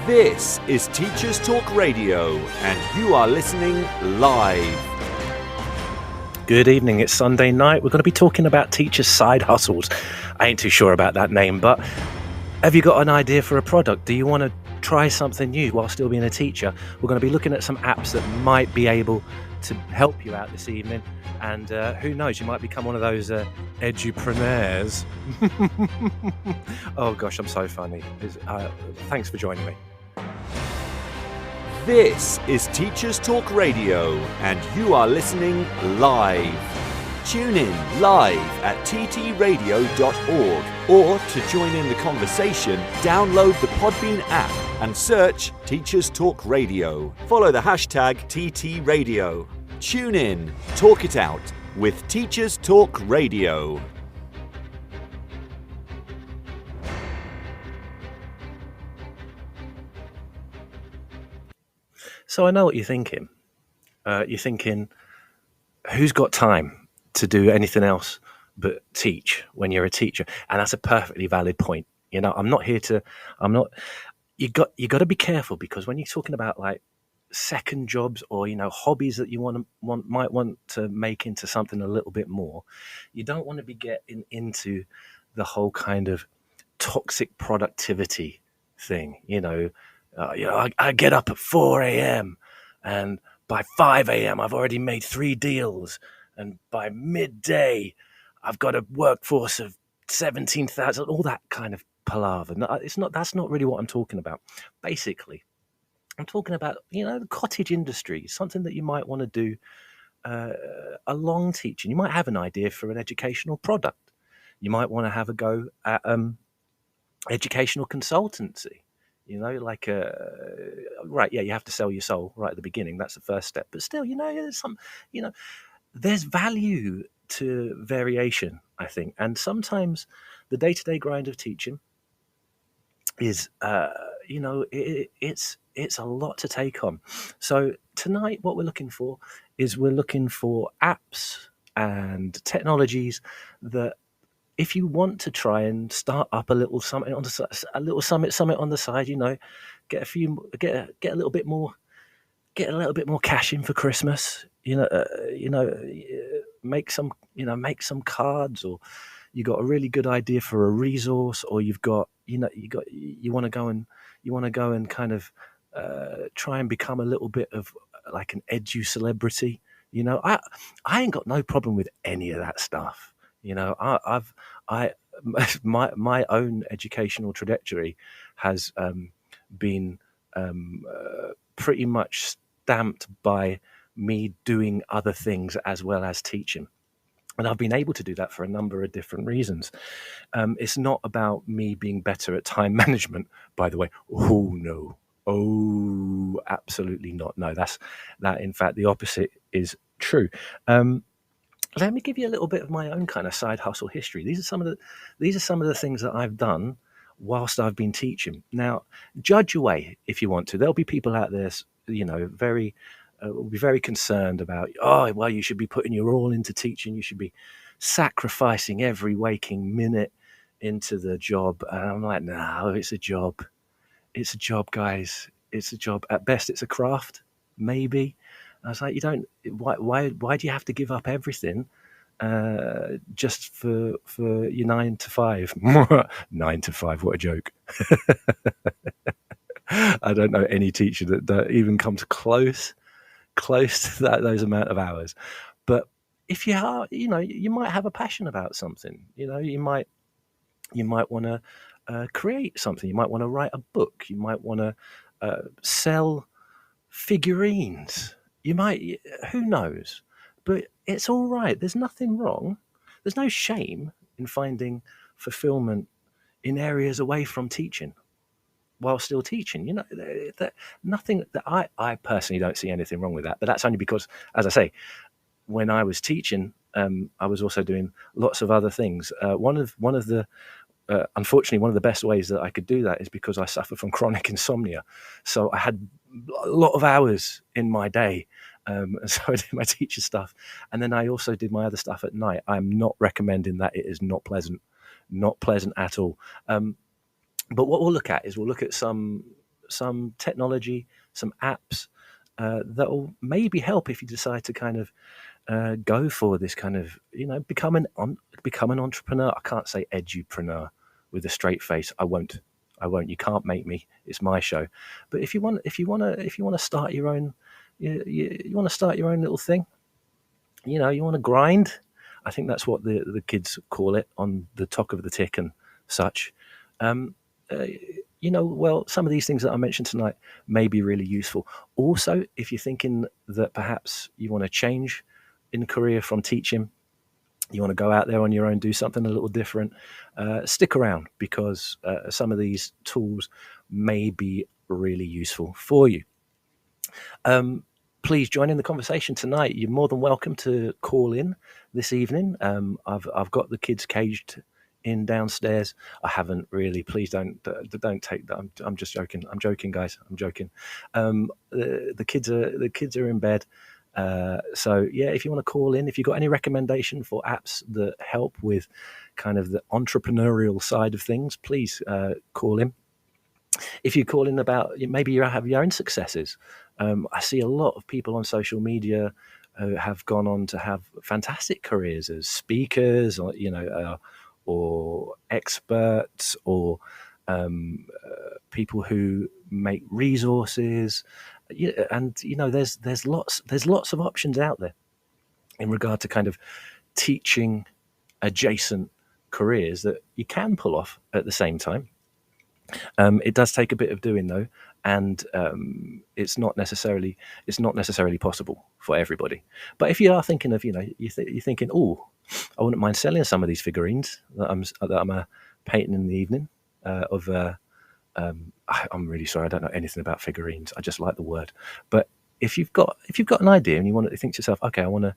This is Teachers Talk Radio, and you are listening live. Good evening, it's Sunday night. We're going to be talking about teachers' side hustles. I ain't too sure about that name, but have you got an idea for a product? Do you want to try something new while still being a teacher? We're going to be looking at some apps that might be able to help you out this evening. And who knows, you might become one of those edupreneurs. Oh gosh, I'm so funny. Thanks for joining me. This is Teachers Talk Radio, and you are listening live. Tune in live at ttradio.org, or to join in the conversation, download the Podbean app and search Teachers Talk Radio. Follow the hashtag TTRadio. Tune in, talk it out with Teachers Talk Radio. So I know what you're thinking. You're thinking, who's got time to do anything else but teach when you're a teacher? And that's a perfectly valid point. You know, you got to be careful, because when you're talking about like second jobs or, you know, hobbies that you might want to make into something a little bit more, you don't want to be getting into the whole kind of toxic productivity thing. I get up at 4 a.m. and by 5 a.m. I've already made 3 deals, and by midday I've got a workforce of 17,000. All that kind of palaver. No, that's not really what I'm talking about. Basically, I'm talking about, the cottage industry, something that you might want to do along teaching. You might have an idea for an educational product. You might want to have a go at educational consultancy. You have to sell your soul right at the beginning. That's the first step. But still, there's value to variation, I think. And sometimes the day-to-day grind of teaching is, it's a lot to take on. So tonight, what we're looking for apps and technologies that, if you want to try and start up a little summit on the side, get a little bit more cash in for Christmas, make some cards, or you got a really good idea for a resource, or you want to go and kind of try and become a little bit of like an edu celebrity. I ain't got no problem with any of that stuff. My own educational trajectory has been pretty much stamped by me doing other things as well as teaching. And I've been able to do that for a number of different reasons. It's not about me being better at time management, by the way. Oh, no. Oh, absolutely not. No, that. In fact, the opposite is true. Let me give you a little bit of my own kind of side hustle history. These are some of the things that I've done whilst I've been teaching. Now, judge away if you want to. There'll be people out there, will be very concerned about, you should be putting your all into teaching. You should be sacrificing every waking minute into the job. And I'm like, no, it's a job. It's a job, guys. It's a job. At best, it's a craft, maybe. I was like, why do you have to give up everything just for your 9 to 5? 9 to 5, what a joke. I don't know any teacher that even comes close to those amount of hours. But if you are, you might have a passion about something. You might want to create something. You might want to write a book. You might want to sell figurines. You might, who knows? But it's all right. There's nothing wrong. There's no shame in finding fulfillment in areas away from teaching while still teaching. Nothing that I personally don't see anything wrong with that. But that's only because, as I say, when I was teaching, I was also doing lots of other things. Unfortunately, one of the best ways that I could do that is because I suffer from chronic insomnia. So I had a lot of hours in my day. And so I did my teacher stuff. And then I also did my other stuff at night. I'm not recommending that. It is not pleasant at all. But what we'll look at is some some technology, some apps that will maybe help if you decide to kind of go for this kind of, become an entrepreneur. I can't say edupreneur with a straight face. I won't. You can't make me. It's my show. But if you want to start your own, you want to start your own little thing. You want to grind. I think that's what the kids call it on the Talk of the Tick and such. Um, uh, well, some of these things that I mentioned tonight may be really useful. Also, if you're thinking that perhaps you want to change in career from teaching, you want to go out there on your own, do something a little different, stick around, because some of these tools may be really useful for you. Please join in the conversation tonight. You're more than welcome to call in this evening. I've got the kids caged in downstairs. I haven't really. Please don't take that. I'm just joking. I'm joking, guys. I'm joking. The kids are in bed. So yeah, if you want to call in, if you've got any recommendation for apps that help with kind of the entrepreneurial side of things, please call in. If you call in about, maybe you have your own successes. I see a lot of people on social media who have gone on to have fantastic careers as speakers, or experts, or people who make resources. And there's lots of options out there in regard to kind of teaching adjacent careers that you can pull off at the same time. It does take a bit of doing, though, and it's not necessarily possible for everybody. But if you are thinking of, you're thinking, oh, I wouldn't mind selling some of these figurines that I'm painting in the evening. I'm really sorry, I don't know anything about figurines. I just like the word. But if you've got an idea and you think to yourself, okay, I want to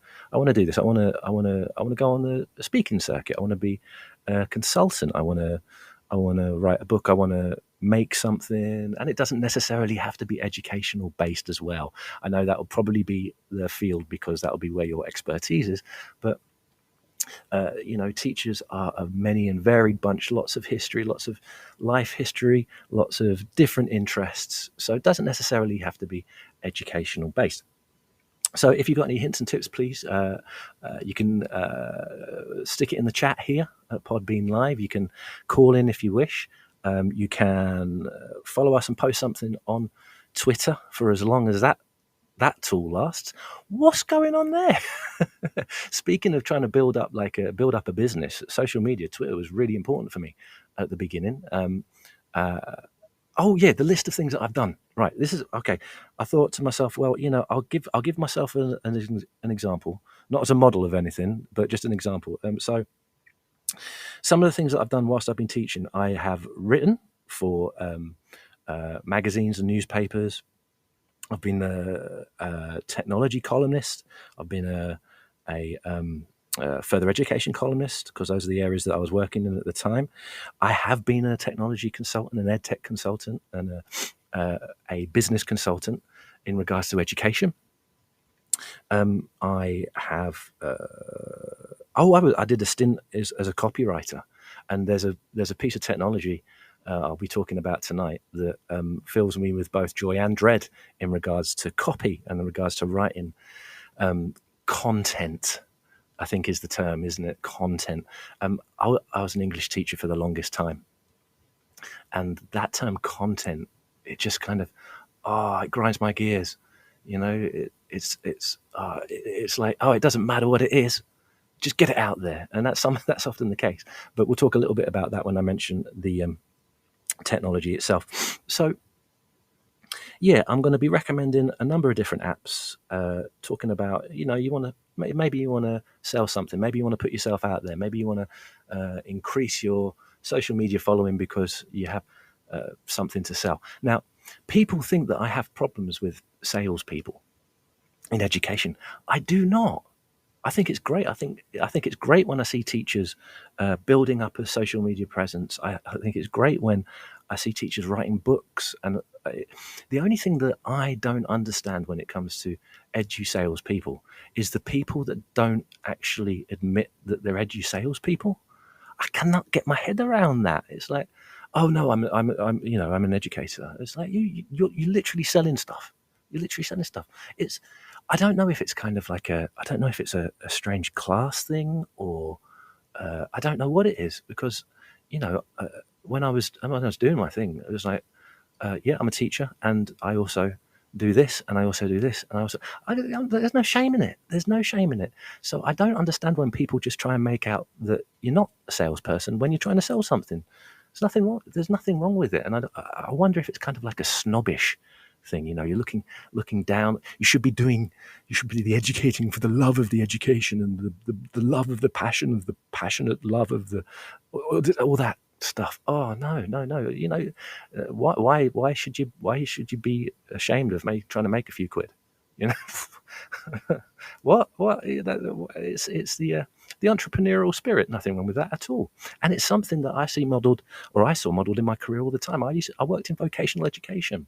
do this. I want to go on the speaking circuit. I want to be a consultant. I want to write a book. I want to make something, and it doesn't necessarily have to be educational based as well. I know that will probably be the field because that will be where your expertise is. But teachers are a many and varied bunch. Lots of history, lots of life history, lots of different interests. So it doesn't necessarily have to be educational based. So if you've got any hints and tips, please, you can stick it in the chat here at Podbean Live. You can call in if you wish. You can follow us and post something on Twitter for as long as that tool lasts. What's going on there? Speaking of trying to build up a business, social media, Twitter was really important for me at the beginning. Oh yeah, the list of things that I've done. Right, this is okay. I thought to myself, well, I'll give myself an example, not as a model of anything, but just an example. So some of the things that I've done whilst I've been teaching, I have written for magazines and newspapers. I've been a technology columnist. I've been a further education columnist, because those are the areas that I was working in at the time. I have been a technology consultant, an ed tech consultant, and a business consultant in regards to education. I have. I did a stint as a copywriter, and there's a piece of technology I'll be talking about tonight that fills me with both joy and dread in regards to copy and in regards to writing content. I think is the term, isn't it? Content. I was an English teacher for the longest time, and that term content, it just kind of, it grinds my gears. It's like, it doesn't matter what it is, just get it out there, and that's often the case. But we'll talk a little bit about that when I mention the technology itself. So yeah, I'm going to be recommending a number of different apps, talking about, maybe you want to sell something, maybe you want to put yourself out there, maybe you want to increase your social media following because you have something to sell. Now, people think that I have problems with salespeople in education. I do not. I think it's great. I think it's great when I see teachers building up a social media presence. I think it's great when I see teachers writing books. And the only thing that I don't understand when it comes to edu sales people is the people that don't actually admit that they're edu sales people. I cannot get my head around that. It's like, oh no, I'm an educator. It's like you're literally selling stuff. You're literally selling stuff. It's I don't know if it's kind of like I don't know if it's a strange class thing, or I don't know what it is, because when I was doing my thing, it was like, yeah, I'm a teacher, and I also do this, and I also do this, and there's no shame in it. There's no shame in it. So I don't understand when people just try and make out that you're not a salesperson when you're trying to sell something. There's nothing wrong. There's nothing wrong with it, and I wonder if it's kind of like a snobbish thing. You're looking down. You should be the educating for the love of the education, and the love of the passion, of the passionate love of the all that stuff. Oh no, no, no. Why should you be ashamed of trying to make a few quid? You know, what? It's the entrepreneurial spirit. Nothing wrong with that at all. And it's something that I saw modeled in my career all the time. I worked in vocational education.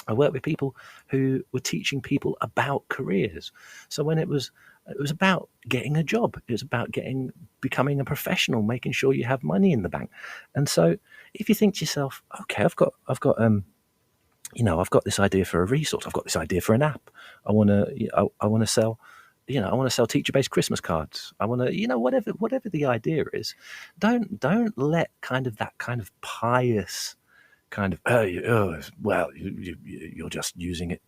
I worked with people who were teaching people about careers. So when it was about getting a job, it was about becoming a professional, making sure you have money in the bank. And so if you think to yourself, okay, I've got this idea for a resource, I've got this idea for an app. I want to sell, I want to sell teacher-based Christmas cards. I want to, whatever the idea is, don't let kind of that kind of pious kind of you're just using it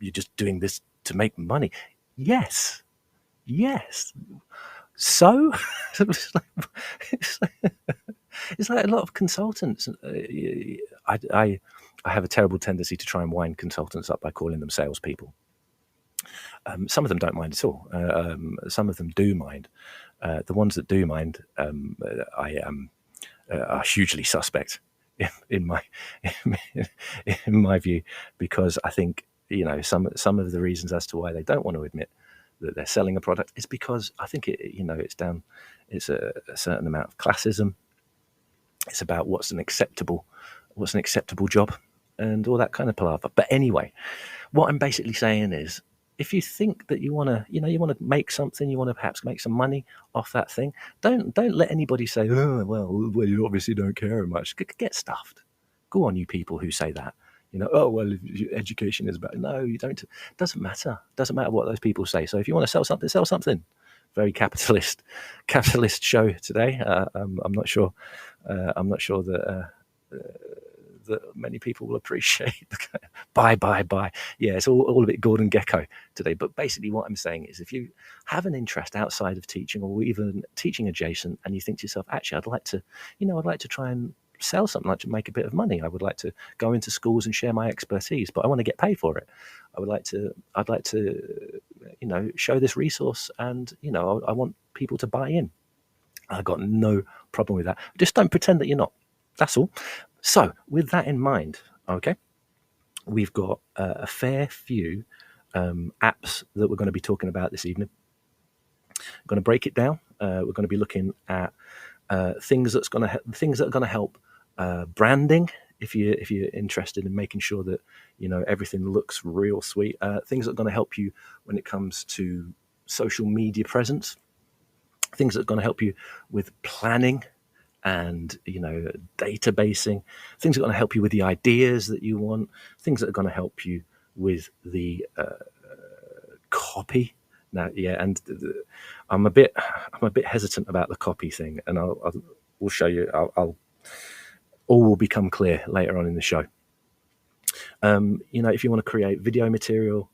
you're just doing this to make money. Yes, yes. So it's like, it's like a lot of consultants. I have a terrible tendency to try and wind consultants up by calling them salespeople. Some of them don't mind at all. Some of them do mind. The ones that do mind, I are hugely suspect in my in my view, because I think some of the reasons as to why they don't want to admit that they're selling a product is because I think it's a certain amount of classism. It's about what's an acceptable job and all that kind of palaver. But anyway, what I'm basically saying is, if you think that you want to make something, you want to perhaps make some money off that thing, don't let anybody say, oh, well, you obviously don't care much. Get stuffed. Go on, you people who say that. Oh, well, education is bad. No, you don't. Doesn't matter. Doesn't matter what those people say. So if you want to sell something, sell something. Very capitalist show today. I'm not sure. I'm not sure that many people will appreciate. Buy. Yeah, it's all a bit Gordon Gekko today. But basically what I'm saying is, if you have an interest outside of teaching, or even teaching adjacent, and you think to yourself, actually, I'd like to try and sell something, like to make a bit of money. I would like to go into schools and share my expertise, but I want to get paid for it. I'd like to, show this resource, and, I want people to buy in. I've got no problem with that. Just don't pretend that you're not. That's all. So with that in mind, okay, we've got a fair few apps that we're going to be talking about this evening. I'm going to break it down. We're going to be looking at things that are going to help branding. If you're interested in making sure that everything looks real sweet, things that are going to help you when it comes to social media presence, things that are going to help you with planning and databasing, things that are going to help you with the ideas that you want, things that are going to help you with the copy. Now, yeah, and I'm a bit hesitant about the copy thing, and we'll show you. All will become clear later on in the show. If you want to create video material,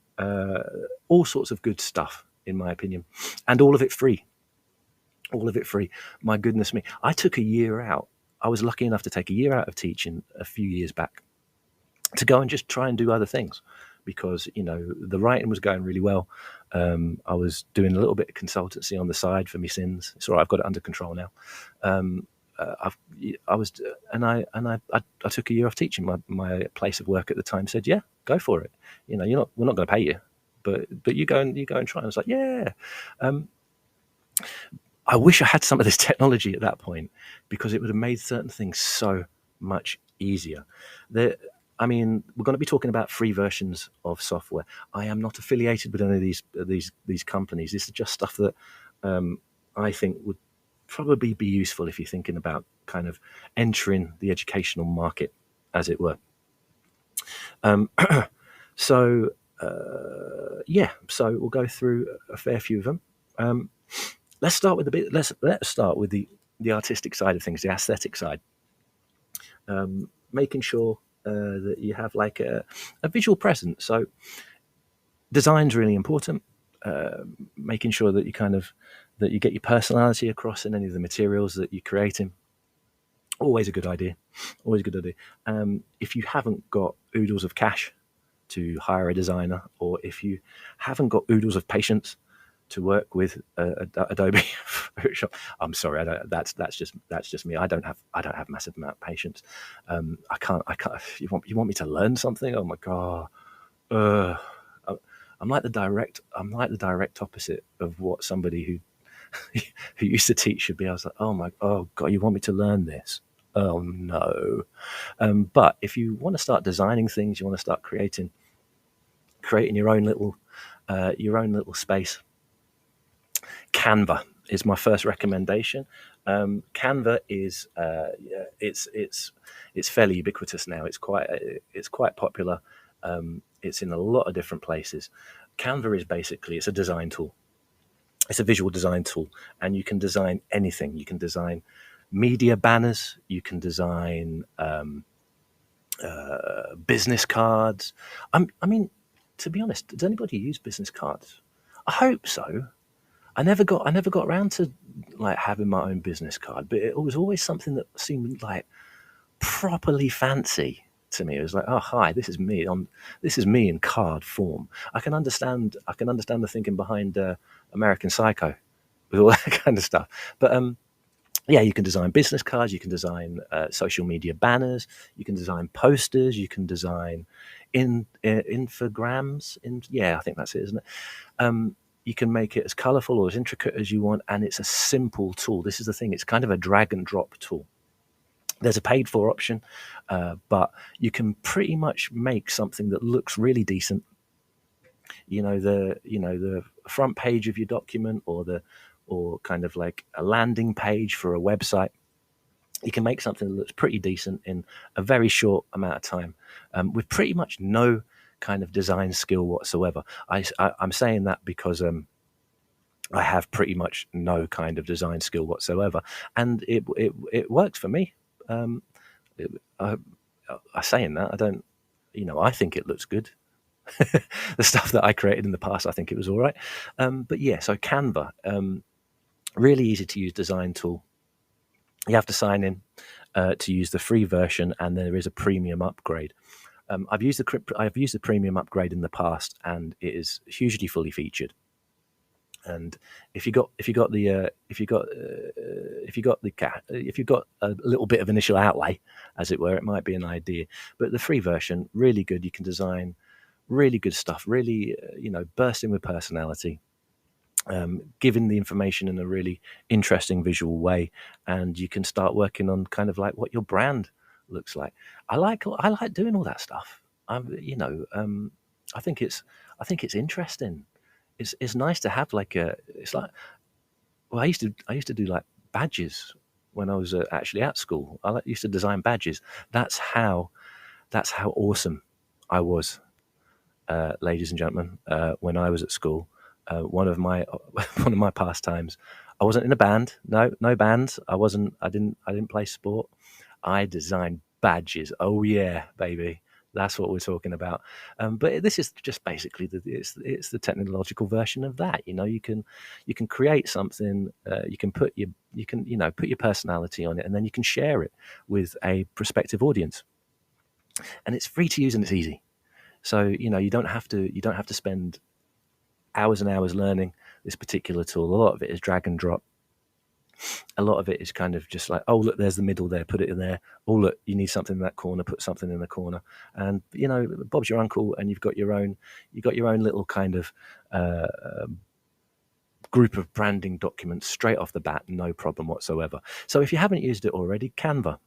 all sorts of good stuff, in my opinion, and all of it free. All of it free. My goodness me. I took a year out. I was lucky enough to take a year out of teaching a few years back to go and just try and do other things, because, the writing was going really well. I was doing a little bit of consultancy on the side for my sins. It's all right. I've got it under control now. I took a year off teaching. My place of work at the time said, yeah, go for it. We're not going to pay you, but you go and try. I was like, yeah. I wish I had some of this technology at that point, because it would have made certain things so much easier. We're going to be talking about free versions of software. I am not affiliated with any of these companies. This is just stuff that I think would probably be useful if you're thinking about kind of entering the educational market, as it were. Um, so yeah, so we'll go through a fair few of them. Let's start with let's start with the artistic side of things, the aesthetic side. Making sure that you have like a visual presence. So design's really important. Making sure that that you get your personality across in any of the materials that you're creating. Always a good idea. Always a good idea. If you haven't got oodles of cash to hire a designer, or if you haven't got oodles of patience to work with Adobe Photoshop, I'm sorry, I don't. That's just me. I don't have massive amount of patience. I can't. You want me to learn something? Oh my god. Uh, I'm like the direct opposite of what somebody who who used to teach should be. I was like, oh god, you want me to learn this? Oh no. But if you want to start designing things, you want to start creating your own little space. Canva is my first recommendation. Canva is it's fairly ubiquitous now. It's quite popular. It's in a lot of different places. Canva is basically, it's a design tool. It's a visual design tool, and you can design anything. You can design media banners. You can design business cards. I mean, to be honest, does anybody use business cards? I hope so. I never got around to like having my own business card, but it was always something that seemed like properly fancy to me. It was like, oh hi, this is me in card form. I can understand the thinking behind American Psycho with all that kind of stuff. But yeah, you can design business cards, you can design social media banners, you can design posters, you can design infograms. Yeah, I think that's it, isn't it? You can make it as colorful or as intricate as you want, and it's a simple tool. This is the thing; it's kind of a drag and drop tool. There's a paid for option, but you can pretty much make something that looks really decent. The front page of your document, or kind of like a landing page for a website. You can make something that looks pretty decent in a very short amount of time, with pretty much no kind of design skill whatsoever. I'm saying that because I have pretty much no kind of design skill whatsoever, and it works for me. Um, I saying that, I don't, I think it looks good. The stuff that I created in the past, I think it was all right. But yeah, so Canva, really easy to use design tool. You have to sign in to use the free version, and there is a premium upgrade. I've used the premium upgrade in the past, and it is hugely fully featured. And if you got a little bit of initial outlay, as it were, it might be an idea. But the free version, really good. You can design really good stuff, really bursting with personality, giving the information in a really interesting visual way, and you can start working on kind of like what your brand looks like. I like doing all that stuff. I think it's interesting. It's nice to have like it's like, well, I used to do like badges when I was actually at school. Used to design badges. That's how awesome I was, ladies and gentlemen. When I was at school, one of my pastimes. I wasn't in a band. No bands. I didn't play sport. I designed badges. Oh yeah, baby. That's what we're talking about. But this is just basically it's the technological version of that. You can create something. You can put your personality on it, and then you can share it with a prospective audience. And it's free to use and it's easy. So you don't have to spend hours and hours learning this particular tool. A lot of it is drag and drop. A lot of it is kind of just like, oh look, there's the middle there, put it in there. Oh look, you need something in that corner, put something in the corner. And Bob's your uncle, and you've got your own little kind of group of branding documents straight off the bat, no problem whatsoever. So if you haven't used it already, Canva,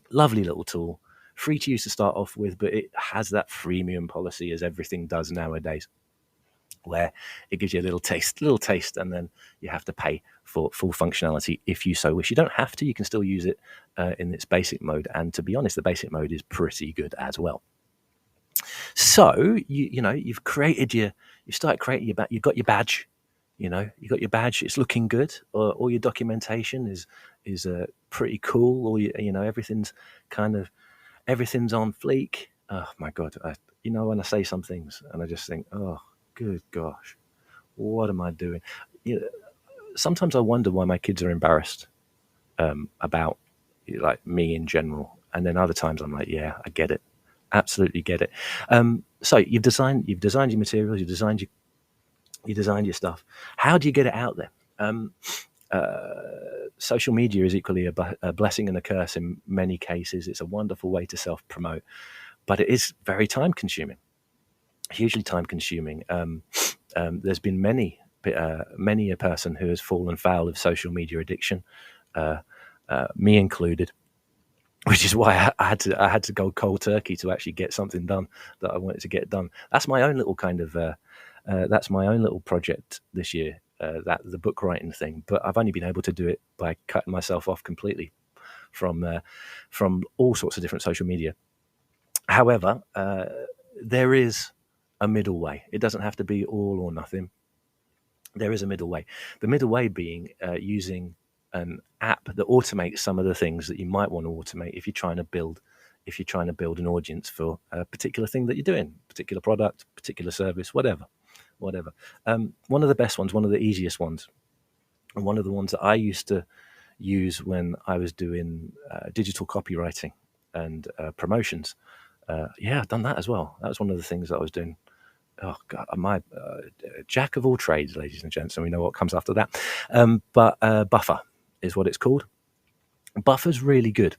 lovely little tool, free to use to start off with, but it has that freemium policy as everything does nowadays. where it gives you a little taste, and then you have to pay for full functionality if you so wish. You don't have to. You can still use it in its basic mode, and to be honest, the basic mode is pretty good as well. So you've started creating your you've got your badge. You got your badge. It's looking good. All your documentation is pretty cool. Everything's everything's on fleek. Oh my god! When I say some things and I just think, oh, good gosh, what am I doing? Sometimes I wonder why my kids are embarrassed about like me in general, and then other times I'm like, yeah, I get it, absolutely get it. So you've designed your materials, you designed your stuff. How do you get it out there? Social media is equally a blessing and a curse in many cases. It's a wonderful way to self-promote, but it is very time-consuming, hugely time-consuming. There's been many a person who has fallen foul of social media addiction, me included, which is why I had to go cold turkey to actually get something done that I wanted to get done. That's my own little that's my own little project this year, that the book writing thing. But I've only been able to do it by cutting myself off completely from all sorts of different social media. However, there is a middle way. It doesn't have to be all or nothing. There is a middle way. The middle way being using an app that automates some of the things that you might want to automate if you're trying to build an audience for a particular thing that you're doing, particular product, particular service, whatever. One of the best ones, one of the easiest ones, and one of the ones that I used to use when I was doing digital copywriting and promotions. I've done that as well. That was one of the things that I was doing. Oh God, my jack of all trades, ladies and gents, and we know what comes after that. But Buffer is what it's called. Buffer's really good.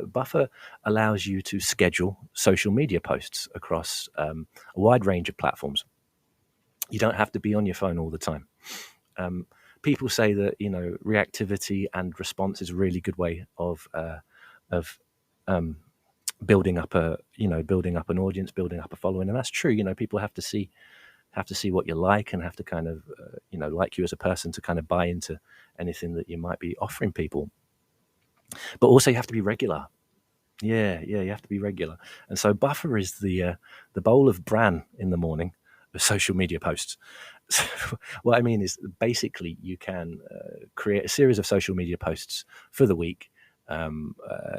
Buffer allows you to schedule social media posts across a wide range of platforms. You don't have to be on your phone all the time. People say that reactivity and response is a really good way of building up an audience, building up a following, and that's true. People have to see what you like and have to kind of like you as a person to kind of buy into anything that you might be offering people. But also you have to be regular. Yeah, you have to be regular. And so Buffer is the bowl of bran in the morning of social media posts. So what I mean is basically you can create a series of social media posts for the week,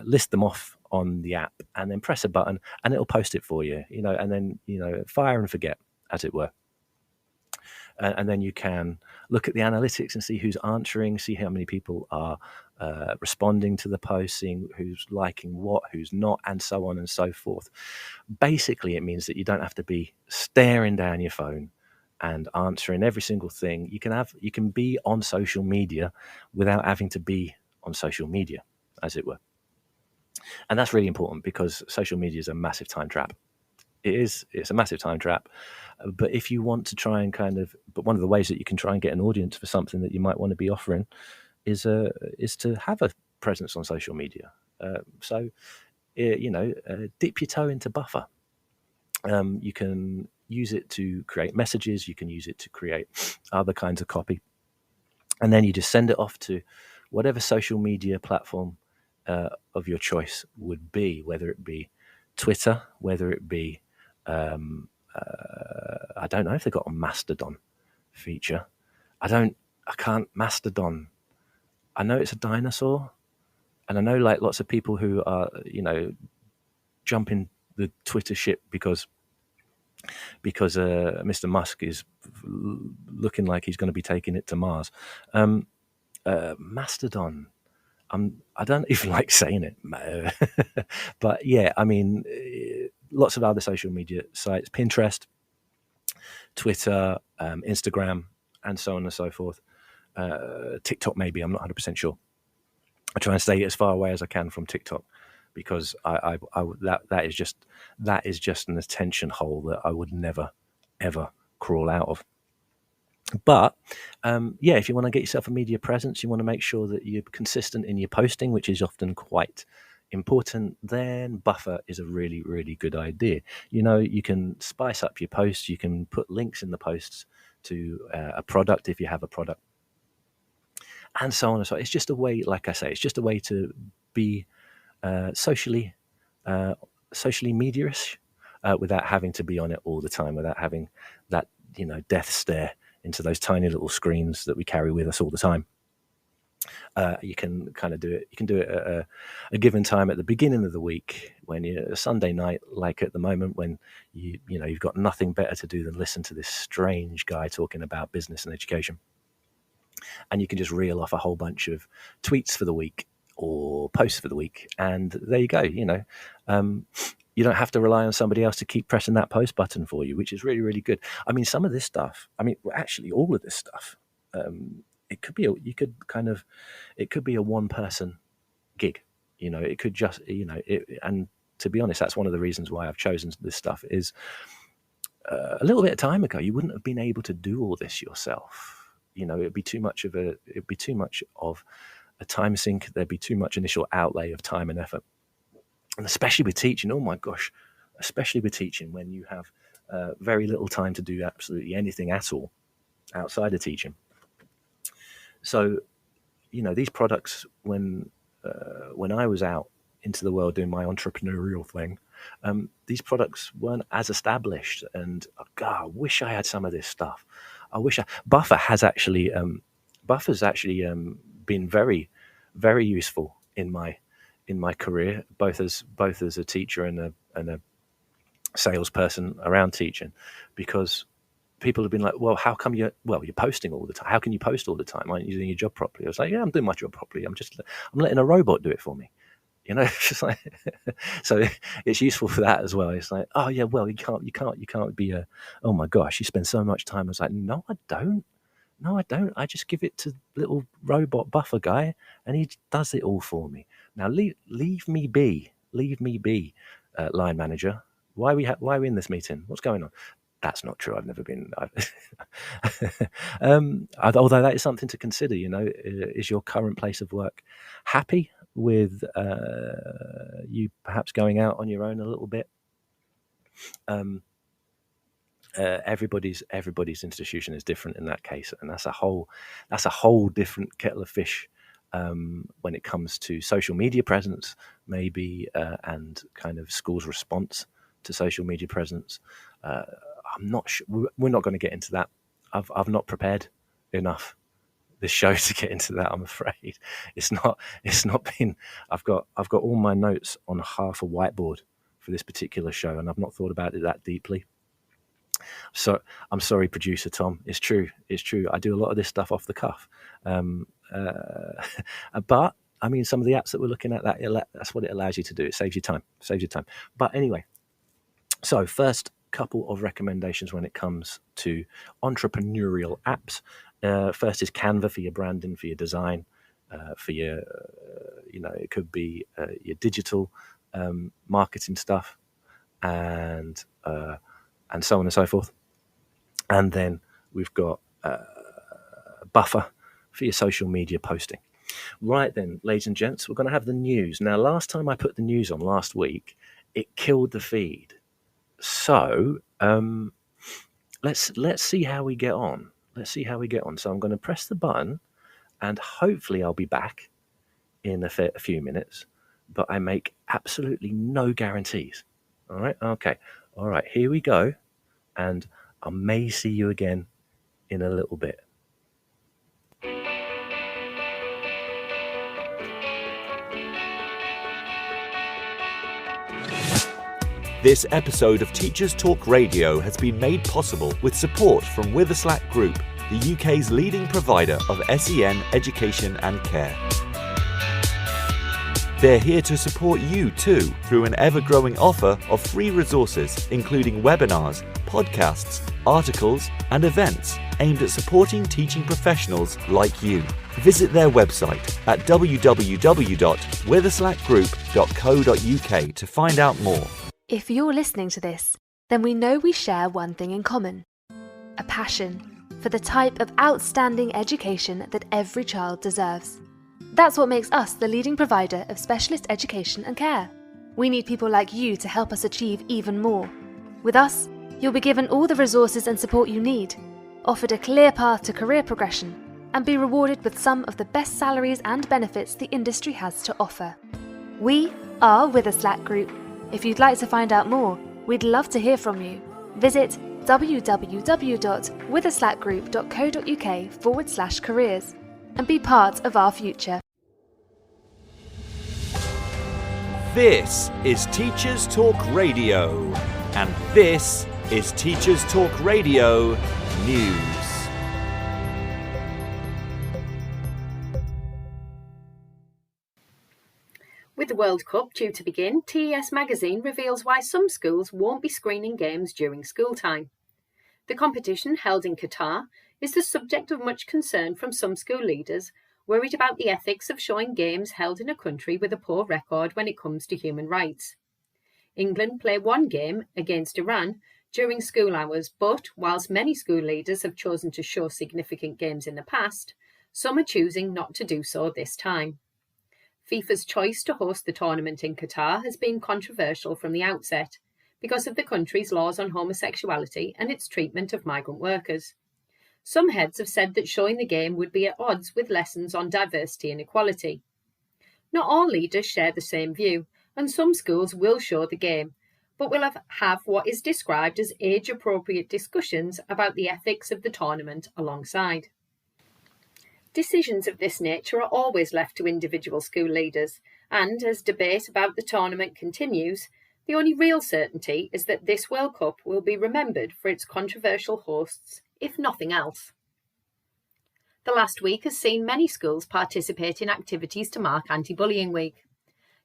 list them off on the app, and then press a button and it'll post it for you, and then, fire and forget, as it were. And then you can look at the analytics and see who's answering, see how many people are responding to the post, seeing who's liking what, who's not, and so on and so forth. Basically, it means that you don't have to be staring down your phone and answering every single thing. You can be on social media without having to be on social media, as it were. And that's really important because social media is a massive time trap. It's a massive time trap. But if you want to try and but one of the ways that you can try and get an audience for something that you might want to be offering is to have a presence on social media. Dip your toe into Buffer. You can use it to create messages. You can use it to create other kinds of copy. And then you just send it off to whatever social media platform of your choice would be, whether it be Twitter, whether it be I don't know if they've got a Mastodon feature. I can't Mastodon. I know it's a dinosaur, and I know like lots of people who are jumping the Twitter ship because Mr. Musk is looking like he's going to be taking it to Mars. Mastodon. I don't even like saying it, but yeah, I mean, lots of other social media sites, Pinterest, Twitter, Instagram, and so on and so forth. TikTok, maybe, I'm not 100% sure. I try and stay as far away as I can from TikTok because that is just an attention hole that I would never ever crawl out of. But if you want to get yourself a media presence, you want to make sure that you're consistent in your posting, which is often quite important, then Buffer is a really, really good idea. You can spice up your posts. You can put links in the posts to a product if you have a product, and so on and so on. It's just a way, like I say, it's just a way to be socially media-ish without having to be on it all the time, without having that death stare into those tiny little screens that we carry with us all the time. You can kind of do it. You can do it at a given time at the beginning of the week, when you're a Sunday night, like at the moment, when you've got nothing better to do than listen to this strange guy talking about business and education, and you can just reel off a whole bunch of tweets for the week or posts for the week, and there you go. You don't have to rely on somebody else to keep pressing that post button for you, which is really, really good. I mean, some of this stuff. I mean, actually, all of this stuff. It could be a one-person gig. It could just and to be honest, that's one of the reasons why I've chosen this stuff. Is a little bit of time ago, you wouldn't have been able to do all this yourself. It'd be too much of a time sink. There'd be too much initial outlay of time and effort, and especially with teaching. Oh my gosh, especially with teaching, when you have very little time to do absolutely anything at all outside of teaching. So, these products, when I was out into the world doing my entrepreneurial thing, these products weren't as established. And I wish I had some of this stuff. Buffer's actually been very, very useful in my career, both as a teacher and a salesperson around teaching, because people have been like, well, how come you're posting all the time? How can you post all the time? Aren't you doing your job properly? I was like, yeah, I'm doing my job properly. I'm letting a robot do it for me. It's just like, so it's useful for that as well. It's like, oh yeah, well, you can't be oh my gosh, you spend so much time. I was like, no, I don't. I just give it to little robot Buffer guy, and he does it all for me. Now leave me be, line manager. Why are we in this meeting? What's going on? That's not true. I've never been. Although that is something to consider. Is your current place of work happy with you perhaps going out on your own a little bit? Everybody's institution is different in that case, and that's a whole different kettle of fish when it comes to social media presence, maybe, and kind of schools' response to social media presence. I'm not sure. We're not going to get into that. I've not prepared enough this show to get into that. I'm afraid it's not been. I've got all my notes on half a whiteboard for this particular show, and I've not thought about it that deeply. So I'm sorry, producer Tom. It's true. I do a lot of this stuff off the cuff. But I mean, some of the apps that we're looking at, that's what it allows you to do. It saves you time. But anyway, so first couple of recommendations when it comes to entrepreneurial apps. First is Canva for your branding, for your design, for your, it could be your digital marketing stuff, and so on and so forth. And then we've got Buffer for your social media posting. Right then, ladies and gents, we're going to have the news. Now, last time I put the news on last week, it killed the feed. So let's see how we get on. So I'm going to press the button, and hopefully I'll be back in a few minutes. But I make absolutely no guarantees. All right. Okay. All right. Here we go. And I may see you again in a little bit. This episode of Teachers Talk Radio has been made possible with support from Witherslack Group, the UK's leading provider of SEN education and care. They're here to support you too through an ever-growing offer of free resources, including webinars, podcasts, articles, and events aimed at supporting teaching professionals like you. Visit their website at www.witherslackgroup.co.uk to find out more. If you're listening to this, then we know we share one thing in common: a passion for the type of outstanding education that every child deserves. That's what makes us the leading provider of specialist education and care. We need people like you to help us achieve even more. With us, you'll be given all the resources and support you need, offered a clear path to career progression, and be rewarded with some of the best salaries and benefits the industry has to offer. We are Witherslack Group. If you'd like to find out more, we'd love to hear from you. Visit www.witherslackgroup.co.uk/careers and be part of our future. This is Teachers Talk Radio, and this is Teachers Talk Radio News. With the World Cup due to begin, TES magazine reveals why some schools won't be screening games during school time. The competition, held in Qatar, is the subject of much concern from some school leaders, worried about the ethics of showing games held in a country with a poor record when it comes to human rights. England play one game against Iran during school hours, but whilst many school leaders have chosen to show significant games in the past, some are choosing not to do so this time. FIFA's choice to host the tournament in Qatar has been controversial from the outset because of the country's laws on homosexuality and its treatment of migrant workers. Some heads have said that showing the game would be at odds with lessons on diversity and equality. Not all leaders share the same view, and some schools will show the game, but will have what is described as age-appropriate discussions about the ethics of the tournament alongside. Decisions of this nature are always left to individual school leaders, and as debate about the tournament continues, the only real certainty is that this World Cup will be remembered for its controversial hosts, if nothing else. The last week has seen many schools participate in activities to mark Anti-Bullying Week.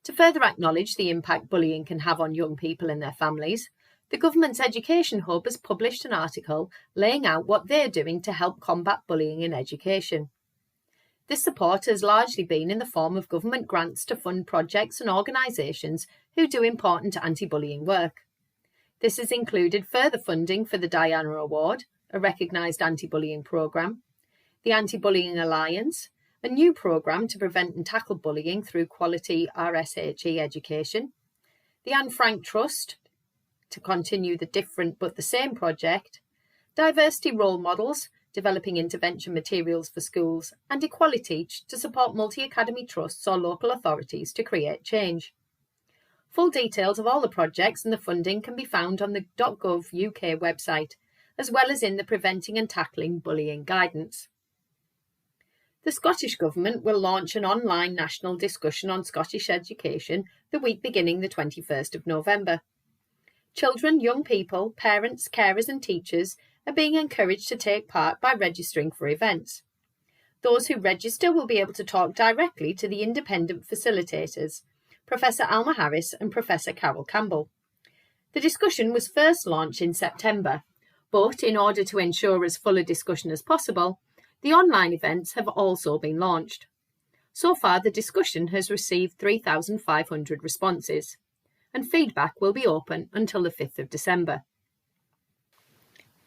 To further acknowledge the impact bullying can have on young people and their families, the government's Education Hub has published an article laying out what they're doing to help combat bullying in education. This support has largely been in the form of government grants to fund projects and organisations who do important anti-bullying work. This has included further funding for the Diana Award, a recognised anti-bullying programme, the Anti-Bullying Alliance, a new programme to prevent and tackle bullying through quality RSHE education, the Anne Frank Trust to continue the different but the same project, diversity role models, developing intervention materials for schools, and Equality to support multi-academy trusts or local authorities to create change. Full details of all the projects and the funding can be found on the .gov UK website, as well as in the Preventing and Tackling Bullying Guidance. The Scottish Government will launch an online national discussion on Scottish education the week beginning the 21st of November. Children, young people, parents, carers and teachers are being encouraged to take part by registering for events. Those who register will be able to talk directly to the independent facilitators, Professor Alma Harris and Professor Carol Campbell. The discussion was first launched in September, but in order to ensure as full a discussion as possible, the online events have also been launched. So far, the discussion has received 3,500 responses, and feedback will be open until the 5th of December.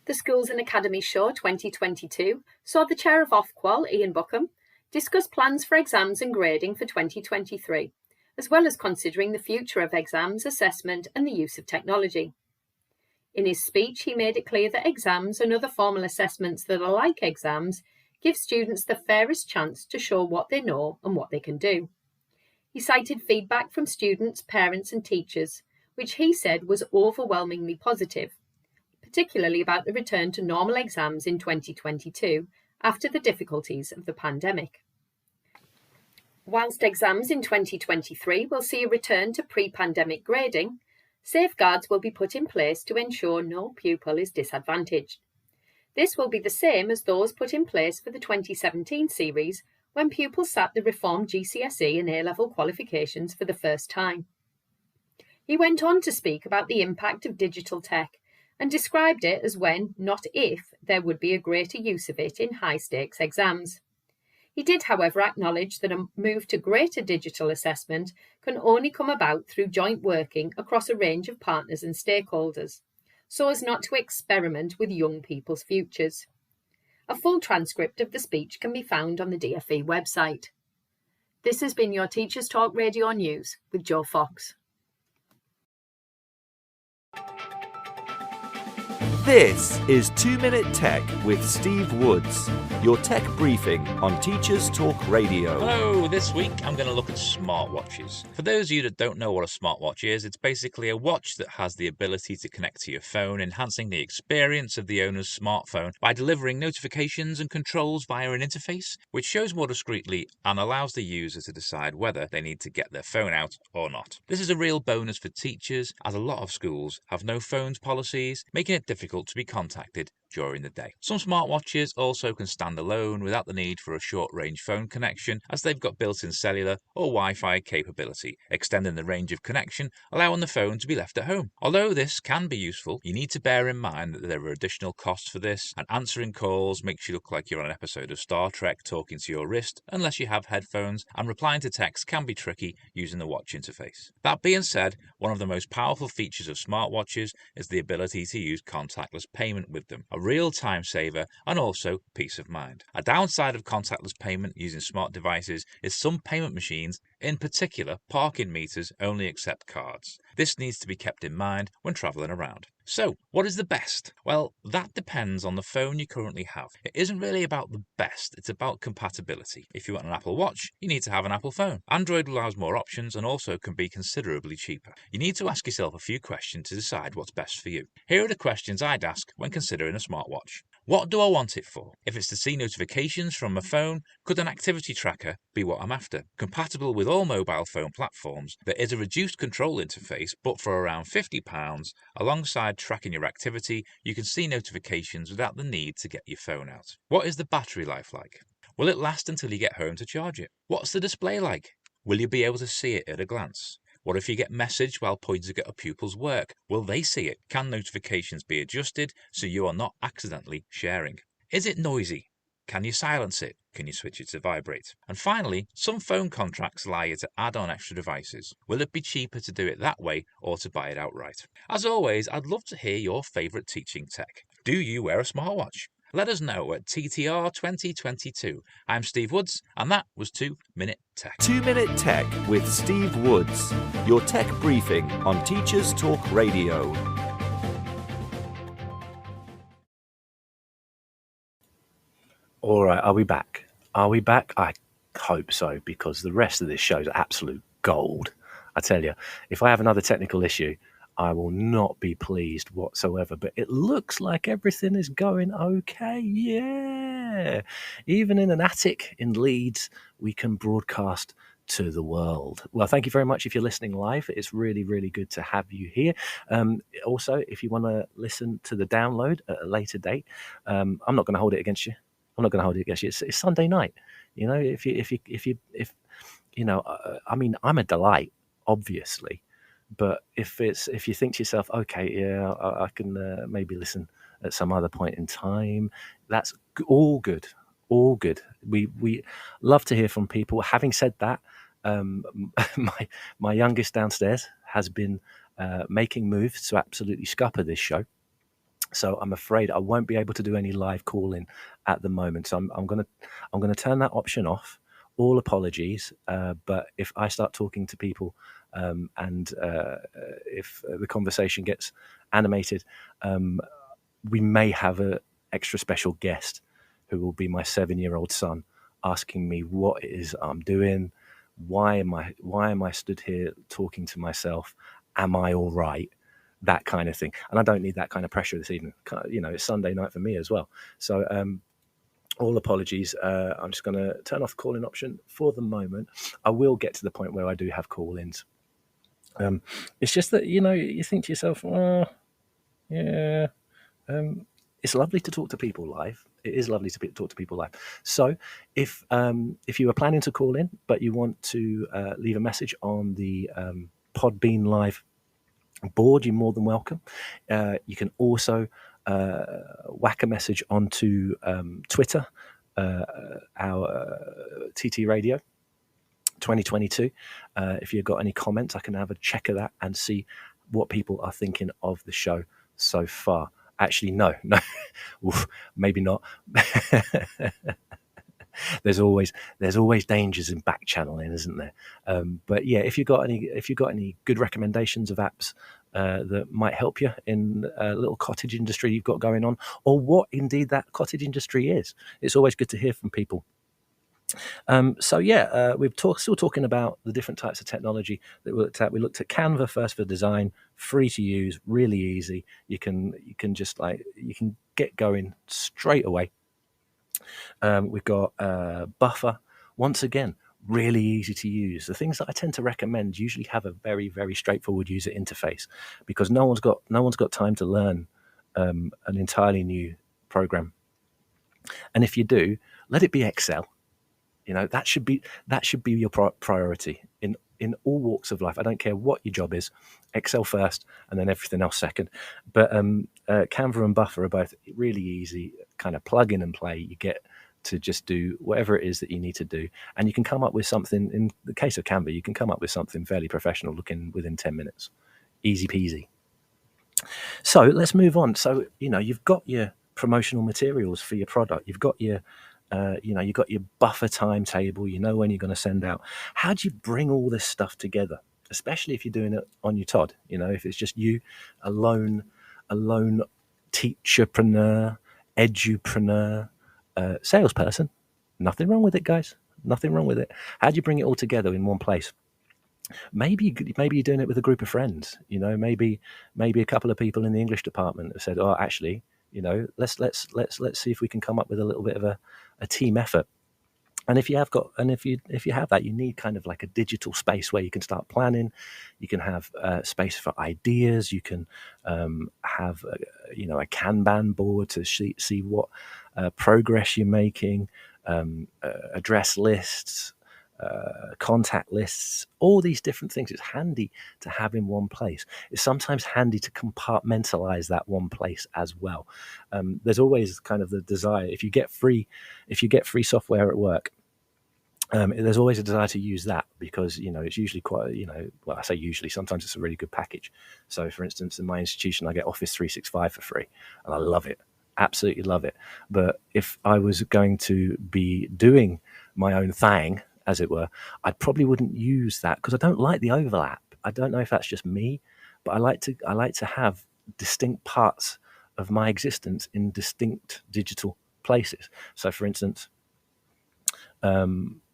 The Schools and Academies Show 2022 saw the Chair of Ofqual, Ian Buckham, discuss plans for exams and grading for 2023, as well as considering the future of exams, assessment and the use of technology. In his speech, he made it clear that exams and other formal assessments that are like exams give students the fairest chance to show what they know and what they can do. He cited feedback from students, parents and teachers, which he said was overwhelmingly positive, particularly about the return to normal exams in 2022 after the difficulties of the pandemic. Whilst exams in 2023 will see a return to pre-pandemic grading, safeguards will be put in place to ensure no pupil is disadvantaged. This will be the same as those put in place for the 2017 series when pupils sat the reformed GCSE and A-level qualifications for the first time. He went on to speak about the impact of digital tech and described it as when, not if, there would be a greater use of it in high-stakes exams. He did, however, acknowledge that a move to greater digital assessment can only come about through joint working across a range of partners and stakeholders, so as not to experiment with young people's futures. A full transcript of the speech can be found on the DFE website. This has been your Teachers Talk Radio News with Joe Fox. This is 2 Minute Tech with Steve Woods, your tech briefing on Teachers Talk Radio. Hello, this week I'm going to look at smartwatches. For those of you that don't know what a smartwatch is, it's basically a watch that has the ability to connect to your phone, enhancing the experience of the owner's smartphone by delivering notifications and controls via an interface, which shows more discreetly and allows the user to decide whether they need to get their phone out or not. This is a real bonus for teachers, as a lot of schools have no phones policies, making it difficult to be contacted during the day. Some smartwatches also can stand alone without the need for a short-range phone connection, as they've got built-in cellular or Wi-Fi capability, extending the range of connection, allowing the phone to be left at home. Although this can be useful, you need to bear in mind that there are additional costs for this, and answering calls makes you look like you're on an episode of Star Trek talking to your wrist unless you have headphones, and replying to texts can be tricky using the watch interface. That being said, one of the most powerful features of smartwatches is the ability to use contactless payment with them, a real time saver and also peace of mind. A downside of contactless payment using smart devices is some payment machines, in particular parking meters, only accept cards. This needs to be kept in mind when travelling around. So, what is the best? Well, that depends on the phone you currently have. It isn't really about the best, it's about compatibility. If you want an Apple Watch, you need to have an Apple phone. Android allows more options and also can be considerably cheaper. You need to ask yourself a few questions to decide what's best for you. Here are the questions I'd ask when considering a smartwatch. What do I want it for? If it's to see notifications from my phone, could an activity tracker be what I'm after? Compatible with all mobile phone platforms, there is a reduced control interface, but for around £50, alongside tracking your activity, you can see notifications without the need to get your phone out. What is the battery life like? Will it last until you get home to charge it? What's the display like? Will you be able to see it at a glance? What if you get messaged while pointing at a pupil's work? Will they see it? Can notifications be adjusted so you are not accidentally sharing? Is it noisy? Can you silence it? Can you switch it to vibrate? And finally, some phone contracts allow you to add on extra devices. Will it be cheaper to do it that way or to buy it outright? As always, I'd love to hear your favourite teaching tech. Do you wear a smartwatch? Let us know at TTR 2022. I'm Steve Woods, and that was 2 Minute Tech. 2 Minute Tech with Steve Woods, your tech briefing on Teachers Talk Radio. All right, are we back? Are we back? I hope so, because the rest of this show is absolute gold. I tell you, if I have another technical issue, I will not be pleased whatsoever. But it looks like everything is going okay. Yeah. Even in an attic in Leeds, we can broadcast to the world. Well, thank you very much if you're listening live. It's really, really good to have you here. Also, if you want to listen to the download at a later date, I'm not going to hold it against you. I'm not going to hold it against you. It's Sunday night. You know, if you know, I mean, I'm a delight, obviously. But if you think to yourself, okay, yeah, I can maybe listen at some other point in time, that's all good, all good. We love to hear from people. Having said that, my youngest downstairs has been making moves to absolutely scupper this show. So I'm afraid I won't be able to do any live calling at the moment. So I'm gonna turn that option off. All apologies, but if I start talking to people and if the conversation gets animated, we may have an extra special guest who will be my 7-year-old son asking me what it is I'm doing, why am I stood here talking to myself, am I all right, that kind of thing. And I don't need that kind of pressure this evening. You know, it's Sunday night for me as well. So all apologies. I'm just going to turn off the call-in option for the moment. I will get to the point where I do have call-ins. It's just that, you know, you think to yourself, oh, yeah, it's lovely to talk to people live. It is lovely to talk to people live. So if you are planning to call in, but you want to leave a message on the Podbean Live board, you're more than welcome. You can also whack a message onto Twitter, our TT Radio 2022. If you've got any comments, I can have a check of that and see what people are thinking of the show so far. Actually, no, Oof, maybe not. there's always dangers in back channeling, isn't there? But yeah, if you've got any good recommendations of apps that might help you in a little cottage industry you've got going on, or what indeed that cottage industry is, it's always good to hear from people. So yeah, still talking about the different types of technology that we looked at. We looked at Canva first for design, free to use, really easy. You can get going straight away. We've got Buffer, once again, really easy to use. The things that I tend to recommend usually have a very, very straightforward user interface, because no one's got time to learn an entirely new program. And if you do, let it be Excel. That should be your priority in all walks of life. I don't care what your job is, Excel first and then everything else second. But Canva and Buffer are both really easy, kind of plug in and play. You get to just do whatever it is that you need to do, and you can come up with something. In the case of Canva, you can come up with something fairly professional looking within 10 minutes. Easy peasy. So let's move on. So you've got your promotional materials for your product. You've got your you've got your Buffer timetable. You know when you're going to send out. How do you bring all this stuff together? Especially if you're doing it on your Todd. If it's just you, a lone teacherpreneur, edupreneur, salesperson. Nothing wrong with it, guys. Nothing wrong with it. How do you bring it all together in one place? Maybe you're doing it with a group of friends. Maybe a couple of people in the English department have said, "Oh, actually, let's see if we can come up with a little bit of a team effort." And if you have that, you need kind of like a digital space where you can start planning. You can have space for ideas. You can have a Kanban board to see what progress you're making, address lists, contact lists, all these different things. It's handy to have in one place. It's sometimes handy to compartmentalize that one place as well. There's always kind of the desire, if you get free software at work, there's always a desire to use that, because it's usually quite, well, I say usually, sometimes it's a really good package. So for instance, in my institution, I get Office 365 for free, and I love it, absolutely love it. But if I was going to be doing my own thing, as it were, I probably wouldn't use that, because I don't like the overlap. I don't know if that's just me, but I like to have distinct parts of my existence in distinct digital places. So for instance,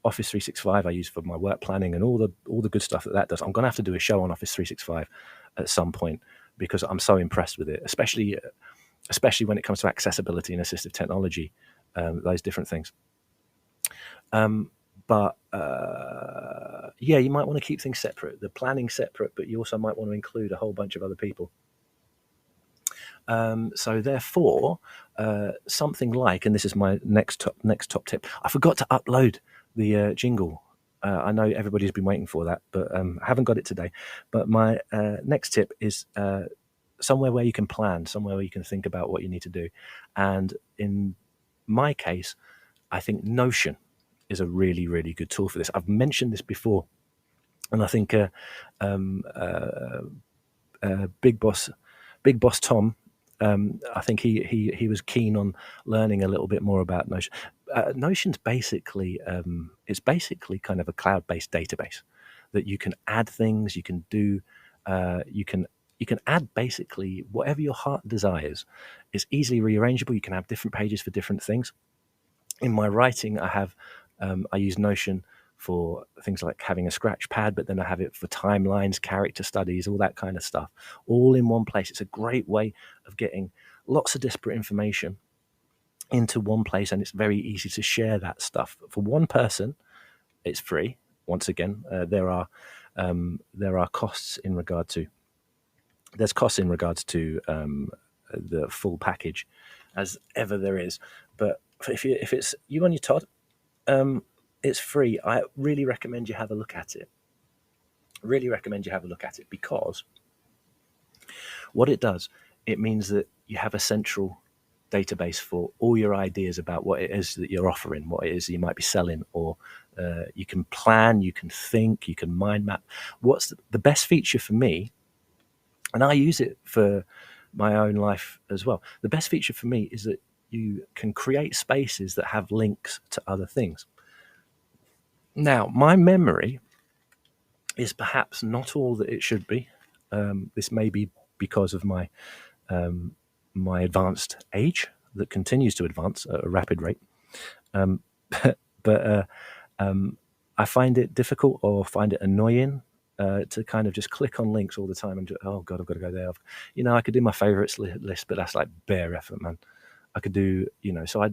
Office 365 I use for my work planning and all the good stuff that does. I'm going to have to do a show on Office 365 at some point, because I'm so impressed with it, especially when it comes to accessibility and assistive technology, those different things. But you might want to keep things separate, the planning separate, but you also might want to include a whole bunch of other people. So therefore, something like, and this is my next top tip. I forgot to upload the jingle. I know everybody's been waiting for that, but I haven't got it today. But my next tip is somewhere where you can plan, somewhere where you can think about what you need to do. And in my case, I think Notion is a really, really good tool for this. I've mentioned this before, and I think Big Boss Tom, I think he was keen on learning a little bit more about Notion. Notion's basically it's basically kind of a cloud-based database that you can add things, you can do, you can add basically whatever your heart desires. It's easily rearrangeable. You can have different pages for different things. In my writing, I use Notion for things like having a scratch pad, but then I have it for timelines, character studies, all that kind of stuff, all in one place. It's a great way of getting lots of disparate information into one place, and it's very easy to share that stuff. For one person, it's free. Once again, there are costs in regard to the full package, as ever there is. But if it's you on your Todd, it's free. I really recommend you have a look at it. Because what it does, it means that you have a central database for all your ideas about what it is that you're offering, what it is that you might be selling, or you can plan, you can think, you can mind map. What's the best feature for me, and I use it for my own life as well. The best feature for me is that you can create spaces that have links to other things. Now, my memory is perhaps not all that it should be. This may be because of my advanced age that continues to advance at a rapid rate. But I find it difficult or find it annoying to kind of just click on links all the time and just, oh God, I've got to go there. I could do my favorites list, but that's like bare effort, man. I could do, so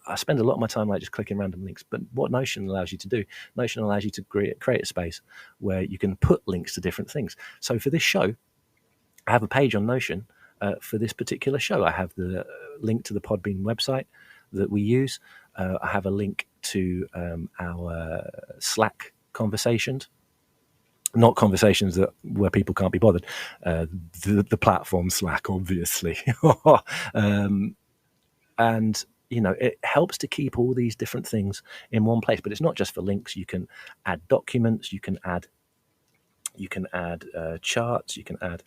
I spend a lot of my time like just clicking random links. But what Notion allows you to do, Notion allows you to create a space where you can put links to different things. So for this show, I have a page on Notion for this particular show. I have the link to the Podbean website that we use. I have a link to our Slack conversations, not conversations where people can't be bothered. The platform Slack, obviously. And it helps to keep all these different things in one place. But it's not just for links. You can add documents. You can add charts. You can add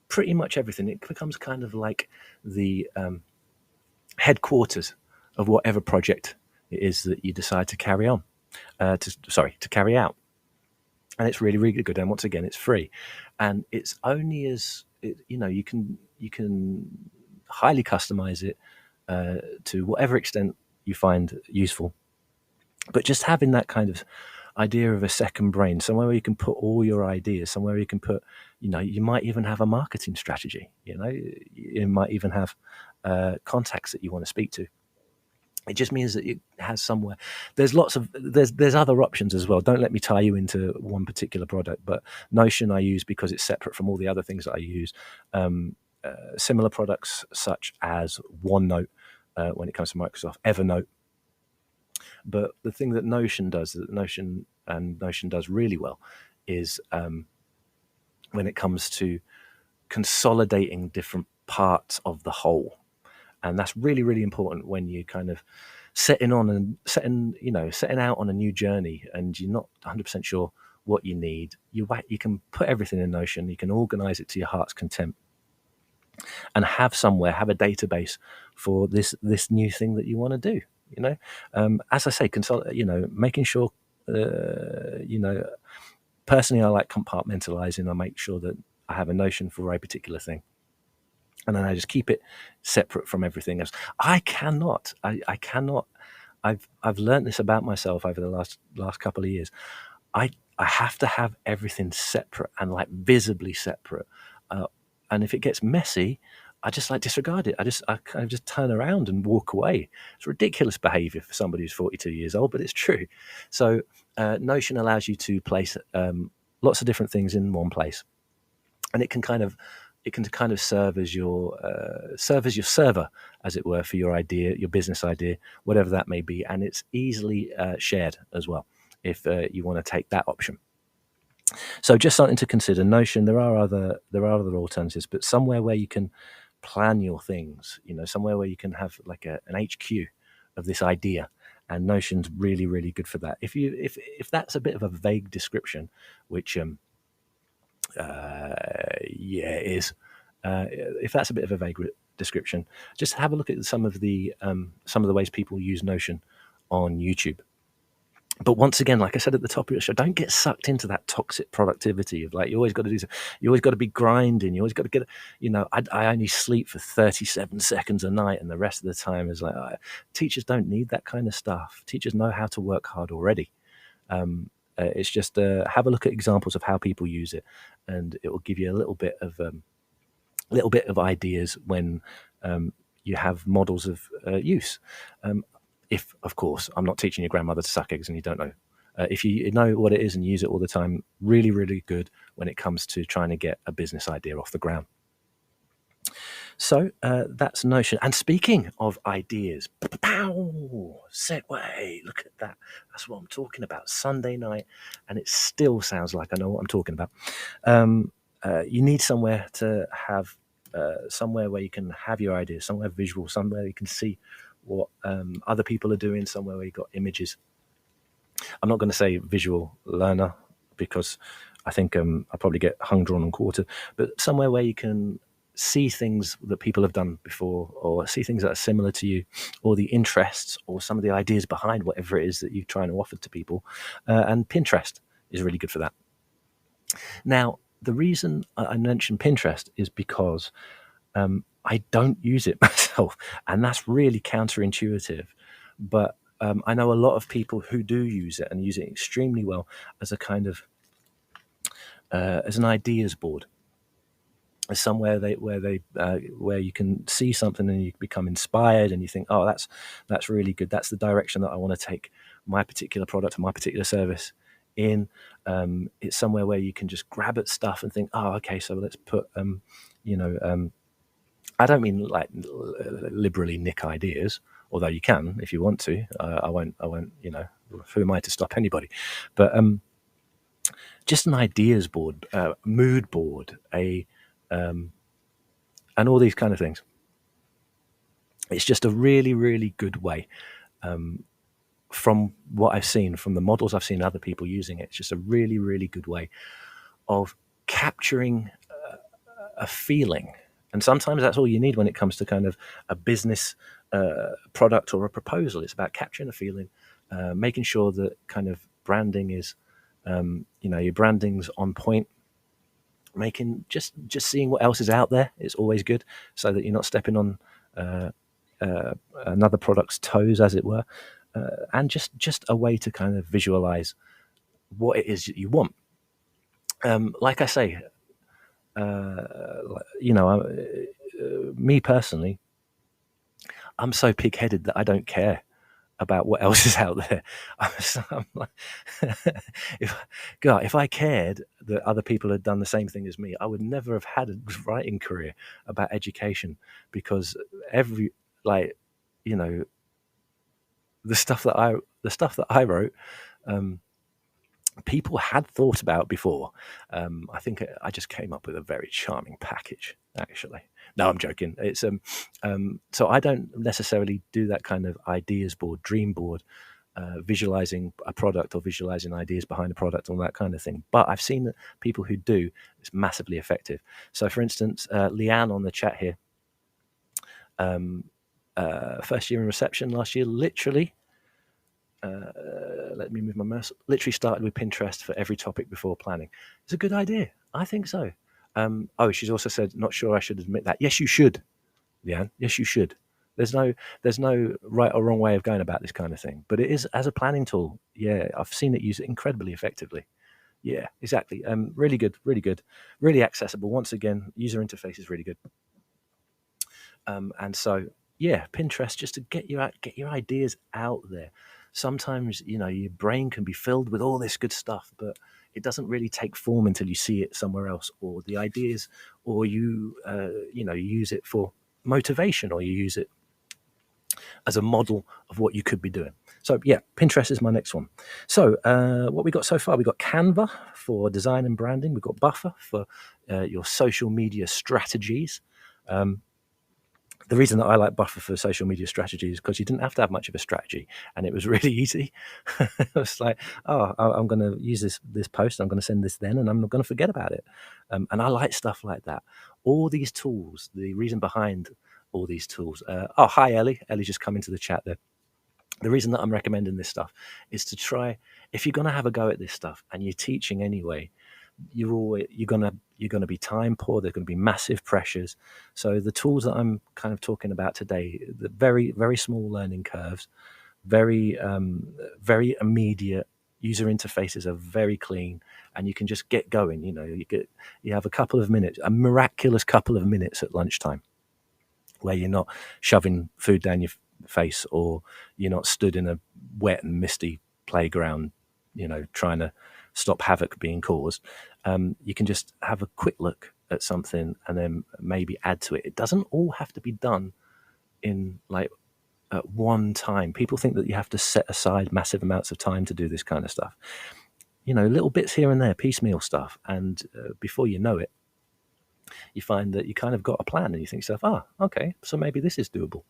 pretty much everything. It becomes kind of like the headquarters of whatever project it is that you decide to carry on, to carry out. And it's really, really good. And once again, it's free, and it's only you can highly customize it to whatever extent you find useful. But just having that kind of idea of a second brain, somewhere where you can put all your ideas, somewhere where you can put, you might even have a marketing strategy, you might even have contacts that you want to speak to. It just means that it has somewhere. There's other options as well. Don't let me tie you into one particular product, but Notion I use because it's separate from all the other things that I use. Similar products such as OneNote when it comes to Microsoft, Evernote. But the thing that Notion does really well is when it comes to consolidating different parts of the whole. And that's really, really important when you kind of setting out on a new journey and you're not 100% sure what you need. You can put everything in Notion. You can organize it to your heart's content and have a database for this new thing that you want to do. As I say, making sure, personally, I like compartmentalizing. I make sure that I have a Notion for a particular thing. And then I just keep it separate from everything else. I cannot. I've learned this about myself over the last couple of years. I have to have everything separate and like visibly separate. And if it gets messy, I just like disregard it. I kind of just turn around and walk away. It's ridiculous behavior for somebody who's 42 years old, but it's true. So Notion allows you to place lots of different things in one place, and it can kind of serve as your server, as it were, for your idea, your business idea, whatever that may be, and it's easily shared as well if you want to take that option. So just something to consider. Notion. There are other alternatives, but somewhere where you can plan your things. Somewhere where you can have like an HQ of this idea. And Notion's really, really good for that. If that's a bit of a vague description, which it is. If that's a bit of a vague description, just have a look at some of the ways people use Notion on YouTube. But once again, like I said at the top of the show, don't get sucked into that toxic productivity of like you always got to do. You always got to be grinding. You always got to get. I only sleep for 37 seconds a night, and the rest of the time is like teachers don't need that kind of stuff. Teachers know how to work hard already. It's just have a look at examples of how people use it, and it will give you a little bit of ideas when you have models of use. If, of course, I'm not teaching your grandmother to suck eggs and you don't know. If you know what it is and use it all the time, really, really good when it comes to trying to get a business idea off the ground. So that's Notion. And speaking of ideas, segue, look at that. That's what I'm talking about. Sunday night, and it still sounds like I know what I'm talking about. You need somewhere to have, somewhere where you can have your ideas, somewhere visual, somewhere you can see what other people are doing, somewhere where you've got images. I'm not going to say visual learner because I think I'll probably get hung, drawn and quartered, but somewhere where you can see things that people have done before, or see things that are similar to you, or the interests or some of the ideas behind whatever it is that you're trying to offer to people. And Pinterest is really good for that. Now, the reason I mentioned Pinterest is because I don't use it myself, and that's really counterintuitive. But I know a lot of people who do use it and use it extremely well as a kind of as an ideas board, as somewhere where you can see something and you become inspired and you think, oh, that's really good. That's the direction that I want to take my particular product or my particular service in. It's somewhere where you can just grab at stuff and think, oh, okay, so let's put I don't mean like liberally nick ideas, although you can if you want to. I won't. Who am I to stop anybody? But just an ideas board, mood board, and all these kind of things. It's just a really, really good way. From what I've seen, from the models I've seen other people using it, it's just a really, really good way of capturing a feeling. And sometimes that's all you need when it comes to kind of a business product or a proposal. It's about capturing a feeling, making sure that kind of branding is, your branding's on point. Making just seeing what else is out there is always good, so that you're not stepping on another product's toes, as it were, and just a way to kind of visualize what it is that you want. Like I say. Me personally, I'm so pig-headed that I don't care about what else is out there. I'm like, if I cared that other people had done the same thing as me, I would never have had a writing career about education, because the stuff that I wrote, people had thought about before. I think I just came up with a very charming package, actually. No, I'm joking. It's so I don't necessarily do that kind of ideas board, dream board, visualizing a product or visualizing ideas behind a product, all that kind of thing. But I've seen that people who do, it's massively effective. So, for instance, Leanne on the chat here, first year in reception last year, literally. Let me move my mouse. Literally started with Pinterest for every topic before planning. It's a good idea. I think so. She's also said, not sure I should admit that. Yes, you should, Leanne. Yes, you should. There's no right or wrong way of going about this kind of thing, but it is as a planning tool. Yeah, I've seen it used incredibly effectively. Yeah, exactly. Really good, really accessible. Once again, user interface is really good. And so, yeah, Pinterest, just to get your ideas out there. Sometimes, your brain can be filled with all this good stuff, but it doesn't really take form until you see it somewhere else, or the ideas, or you use it for motivation, or you use it as a model of what you could be doing. So, yeah, Pinterest is my next one. So, what we got so far, we got Canva for design and branding. We've got Buffer for your social media strategies. The reason that I like Buffer for social media strategy is because you didn't have to have much of a strategy, and it was really easy. It was like, I'm going to use this post, I'm going to send this then, and I'm not going to forget about it. And I like stuff like that. All these tools, the reason behind all these tools. Hi, Ellie. Ellie's just come into the chat there. The reason that I'm recommending this stuff is to try, if you're going to have a go at this stuff and you're teaching anyway, you're gonna be time poor. There's going to be massive pressures. So the tools that I'm kind of talking about today, the very, very small learning curves, very immediate. User interfaces are very clean, and you can just get going. You have a couple of minutes, a miraculous couple of minutes at lunchtime, where you're not shoving food down your face, or you're not stood in a wet and misty playground, trying to stop havoc being caused. You can just have a quick look at something and then maybe add to it. It doesn't all have to be done in at one time. People think that you have to set aside massive amounts of time to do this kind of stuff. Little bits here and there, piecemeal stuff. And before you know it, you find that you kind of got a plan, and you think to yourself, okay, so maybe this is doable.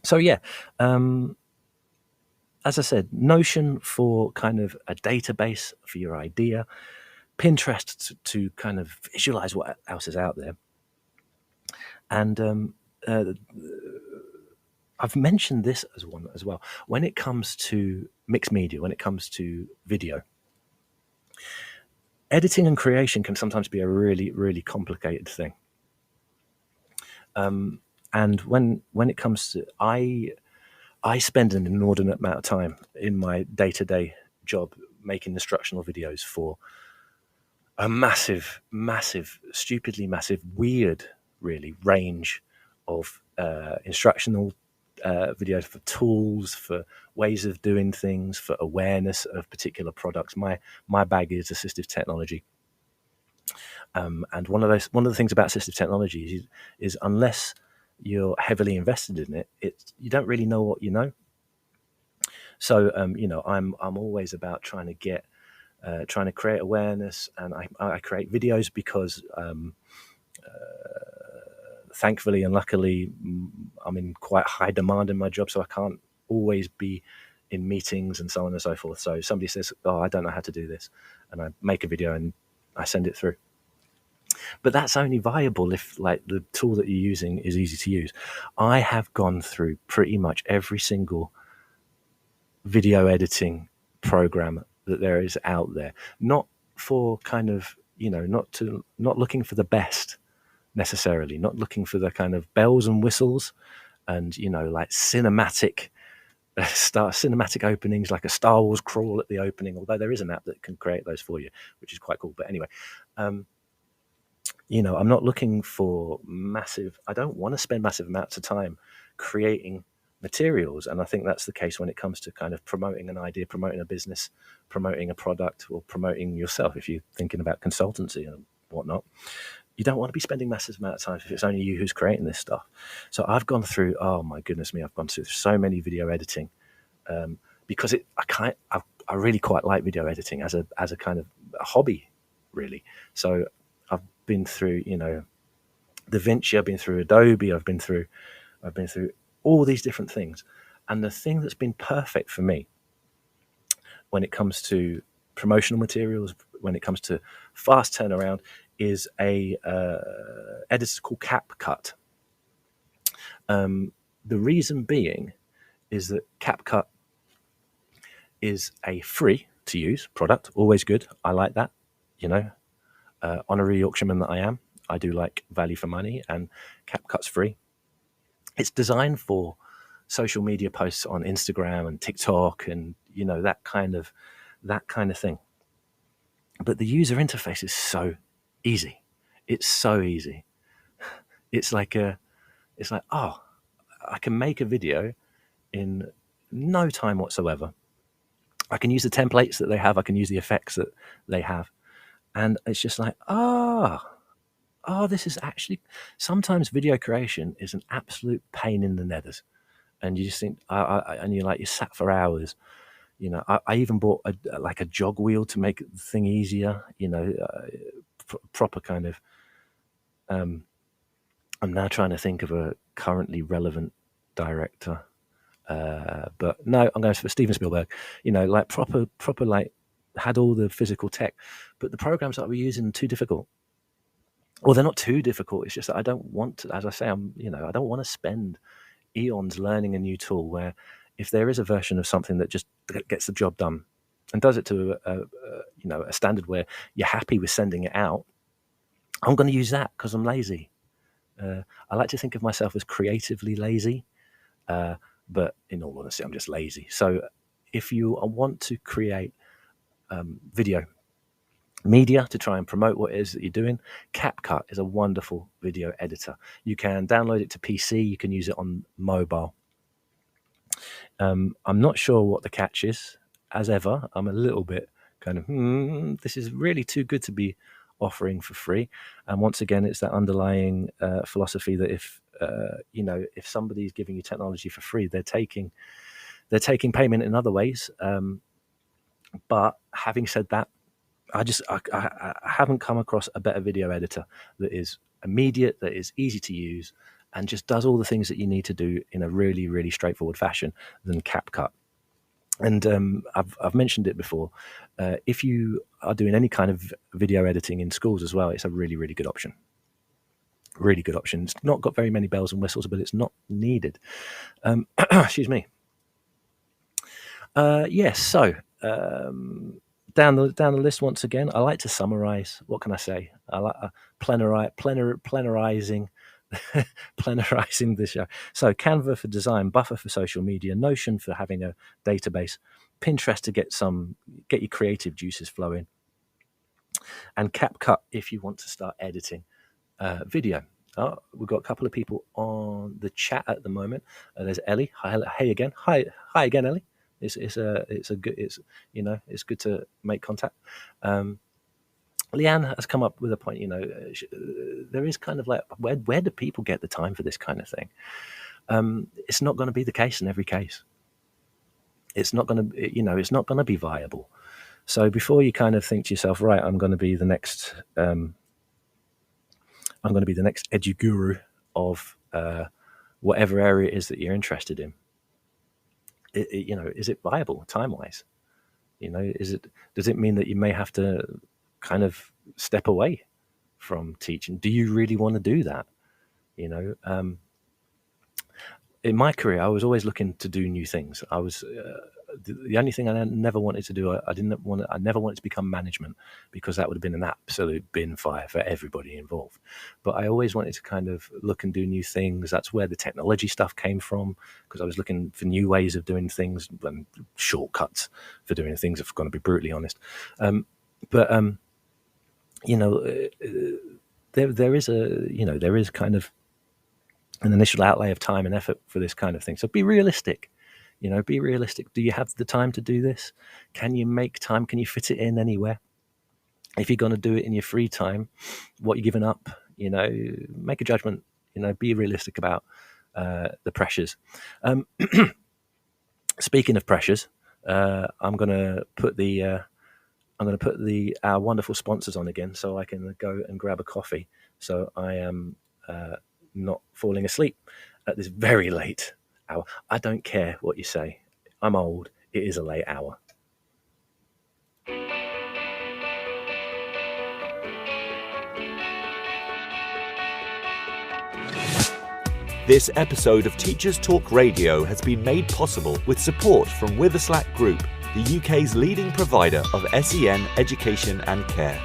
So yeah, as I said, Notion for kind of a database for your idea, Pinterest to kind of visualize what else is out there, And I've mentioned this as one as well. When it comes to mixed media, when it comes to video, editing and creation can sometimes be a really, really complicated thing. And when it comes to, I spend an inordinate amount of time in my day-to-day job making instructional videos for a massive, stupidly massive, weird, really, range of instructional videos for tools, for ways of doing things, for awareness of particular products. My bag is assistive technology. And one of the things about assistive technology is unless you're heavily invested in it, you don't really know what you know. So I'm always about trying to create awareness, and I create videos because thankfully and luckily I'm in quite high demand in my job, so I can't always be in meetings and so on and so forth. So somebody says, "Oh, I don't know how to do this," and I make a video and I send it through. But that's only viable if, like, the tool that you're using is easy to use. I have gone through pretty much every single video editing program that there is out there, not for kind of, not looking for the best necessarily, not looking for the kind of bells and whistles and, like cinematic openings, like a Star Wars crawl at the opening, although there is an app that can create those for you, which is quite cool. But anyway, I'm not looking for I don't want to spend massive amounts of time creating materials. And I think that's the case when it comes to kind of promoting an idea, promoting a business, promoting a product, or promoting yourself. If you're thinking about consultancy and whatnot, you don't want to be spending massive amount of time if it's only you who's creating this stuff. So I've gone through, oh my goodness me, I've gone through so many video editing because I really quite like video editing as a kind of a hobby, really. So I've been through, DaVinci, I've been through Adobe, I've been through all these different things. And the thing that's been perfect for me when it comes to promotional materials, when it comes to fast turnaround, is a editor called CapCut. The reason being is that CapCut is a free to use product, always good. I like that, honorary Yorkshireman that I am. I do like value for money, and CapCut's free. It's designed for social media posts on Instagram and TikTok and, that kind of thing. But the user interface is so easy. It's so easy. It's like, oh, I can make a video in no time whatsoever. I can use the templates that they have. I can use the effects that they have. And it's just like, this is actually, sometimes video creation is an absolute pain in the nethers. And you just think, and you sat for hours. I even bought a jog wheel to make the thing easier, proper kind of, I'm now trying to think of a currently relevant director. But no, I'm going for Steven Spielberg, like proper, like had all the physical tech, but the programs that we're using are too difficult. Well, they're not too difficult. It's just that I don't want to, as I say, I don't want to spend eons learning a new tool where if there is a version of something that just gets the job done and does it to a standard where you're happy with sending it out, I'm going to use that because I'm lazy. I like to think of myself as creatively lazy, but in all honesty, I'm just lazy. So if you want to create video media to try and promote what it is that you're doing, CapCut is a wonderful video editor. You can download it to PC, you can use it on mobile. I'm not sure what the catch is. As ever, I'm a little bit kind of, this is really too good to be offering for free. And once again, it's that underlying philosophy that if somebody's giving you technology for free, they're taking payment in other ways. But having said that, I haven't come across a better video editor that is immediate, that is easy to use, and just does all the things that you need to do in a really, really straightforward fashion than CapCut. And I've mentioned it before. If you are doing any kind of video editing in schools as well, it's a really, really good option. Really good option. It's not got very many bells and whistles, but it's not needed. Excuse me. Yes. So down the list once again. I like to summarize. What can I say? I like plenarizing. Plenarizing the show. So Canva for design, Buffer for social media, Notion for having a database, Pinterest to get your creative juices flowing, and CapCut if you want to start editing video. We've got a couple of people on the chat at the moment. There's Ellie. Hey again. Hi again, Ellie. It's good to make contact. Leanne has come up with a point. There is kind of like where do people get the time for this kind of thing? It's not going to be the case in every case. It's not going to, it's not going to be viable. So before you kind of think to yourself, right, I'm going to be the next edu guru of whatever area it is that you're interested in. Is it viable time-wise? Does it mean that you may have to kind of step away from teaching? Do you really want to do that? In my career, I was always looking to do new things. I was the only thing I never wanted to do. I never wanted to become management, because that would have been an absolute bin fire for everybody involved. But I always wanted to kind of look and do new things. That's where the technology stuff came from, because I was looking for new ways of doing things and shortcuts for doing things, if I'm going to be brutally honest. There is kind of an initial outlay of time and effort for this kind of thing. So be realistic. Be realistic. Do you have the time to do this? Can you make time? Can you fit it in anywhere? If you're going to do it in your free time, what you're giving up, make a judgment. Be realistic about the pressures. Speaking of pressures, I'm going to put our wonderful sponsors on again, so I can go and grab a coffee, so I am not falling asleep at this very late hour. I don't care what you say. I'm old. It is a late hour. This episode of Teachers Talk Radio has been made possible with support from Witherslack Group, the UK's leading provider of SEN education and care.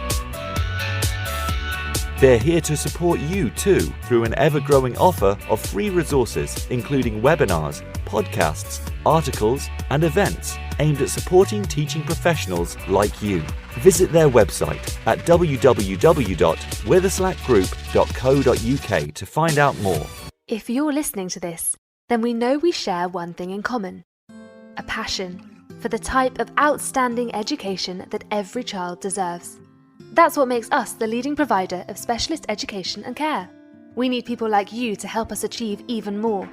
They're here to support you too through an ever-growing offer of free resources, including webinars, podcasts, articles, and events aimed at supporting teaching professionals like you. Visit their website at www.witherslackgroup.co.uk to find out more. If you're listening to this, then we know we share one thing in common: a passion for the type of outstanding education that every child deserves. That's what makes us the leading provider of specialist education and care. We need people like you to help us achieve even more.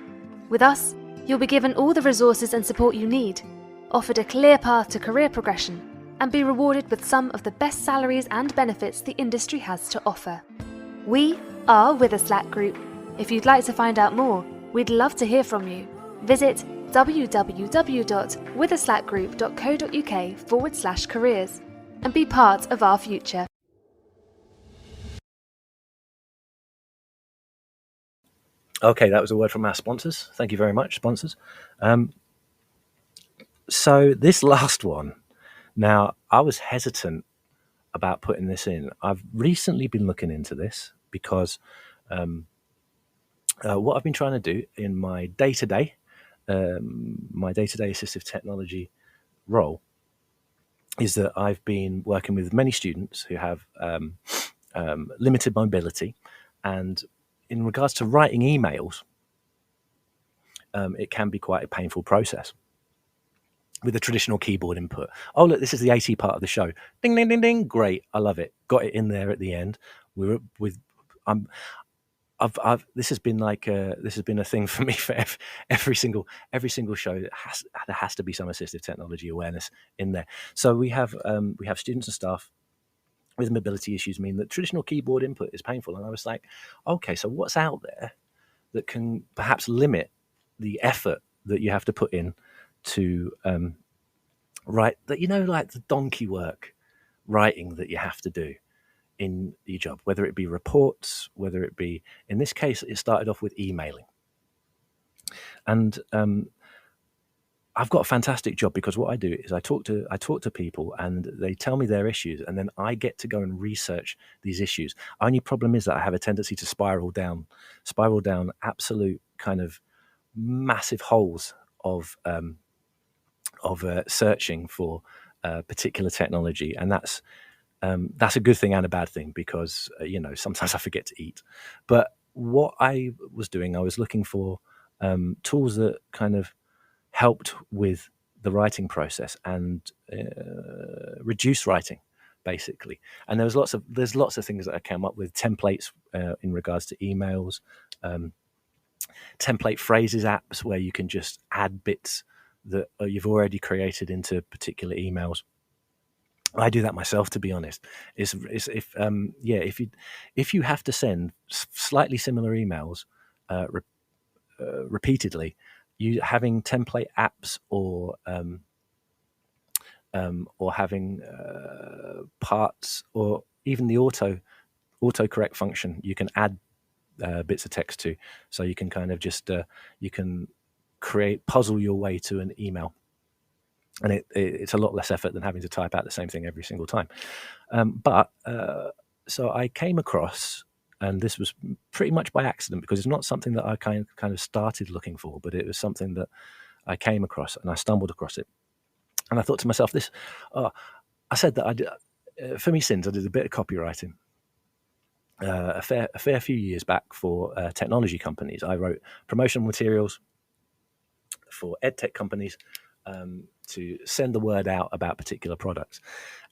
With us, you'll be given all the resources and support you need, offered a clear path to career progression, and be rewarded with some of the best salaries and benefits the industry has to offer. We are Witherslack Group. If you'd like to find out more, we'd love to hear from you. Visit www.witherslackgroup.co.uk/careers and be part of our future. Okay, that was a word from our sponsors. Thank you very much, sponsors. So this last one, now I was hesitant about putting this in. I've recently been looking into this because what I've been trying to do in my day-to-day assistive technology role is that I've been working with many students who have limited mobility, and in regards to writing emails, it can be quite a painful process with the traditional keyboard input. Oh, look, this is the 80 part of the show. Ding, ding, ding, ding. Great. I love it. Got it in there at the end. This has been a thing for me for every single show. There has to be some assistive technology awareness in there. So we have students and staff with mobility issues mean that traditional keyboard input is painful. And I was like, okay, so what's out there that can perhaps limit the effort that you have to put in to write that, like the donkey work writing that you have to do, in your job, whether it be reports, whether it be, in this case, it started off with emailing. And I've got a fantastic job because what I do is I talk to people and they tell me their issues, and then I get to go and research these issues. Only problem is that I have a tendency to spiral down absolute kind of massive holes of searching for particular technology, and that's a good thing and a bad thing because sometimes I forget to eat. But what I was doing, I was looking for tools that kind of helped with the writing process and reduce writing, basically. And there's lots of things that I came up with, templates in regards to emails, template phrases apps where you can just add bits that you've already created into particular emails. I do that myself, to be honest. If you have to send slightly similar emails repeatedly, you having template apps or having parts, or even the autocorrect function, you can add bits of text to, so you can kind of just you can puzzle your way to an email, and it's a lot less effort than having to type out the same thing every single time. So I came across, and this was pretty much by accident because it's not something that I kind of started looking for, but it was something that I came across and I stumbled across it. And I thought to myself, I said that I did, for me sins, I did a bit of copywriting a fair few years back for technology companies. I wrote promotional materials for edtech companies to send the word out about particular products,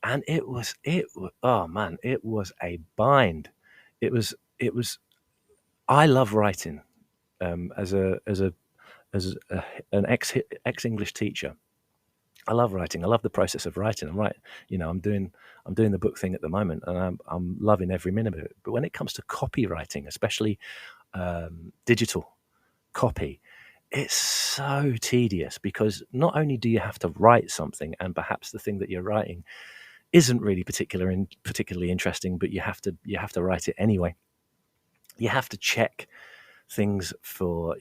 and it was a bind. It was. I love writing. As an ex English teacher, I love writing. I love the process of writing. I'm doing the book thing at the moment, and I'm loving every minute of it. But when it comes to copywriting, especially digital copy, it's so tedious because not only do you have to write something, and perhaps the thing that you're writing isn't really particularly interesting, but you have to write it anyway. You have to check things for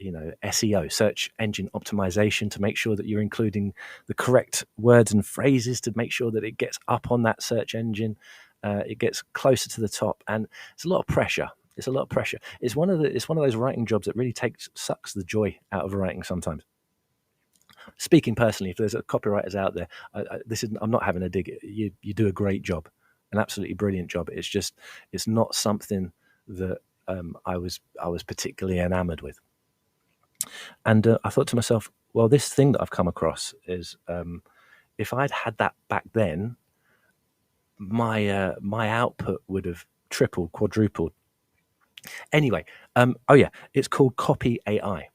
SEO, search engine optimization, to make sure that you're including the correct words and phrases, to make sure that it gets up on that search engine, it gets closer to the top, and it's a lot of pressure. It's a lot of pressure. It's one of those writing jobs that really sucks the joy out of writing sometimes. Speaking personally, if there's copywriters out there, I'm not having a dig. You do a great job, an absolutely brilliant job. It's not something that I was particularly enamored with. And I thought to myself, well, this thing that I've come across is, if I'd had that back then, my output would have tripled, quadrupled. Anyway, it's called Copy AI.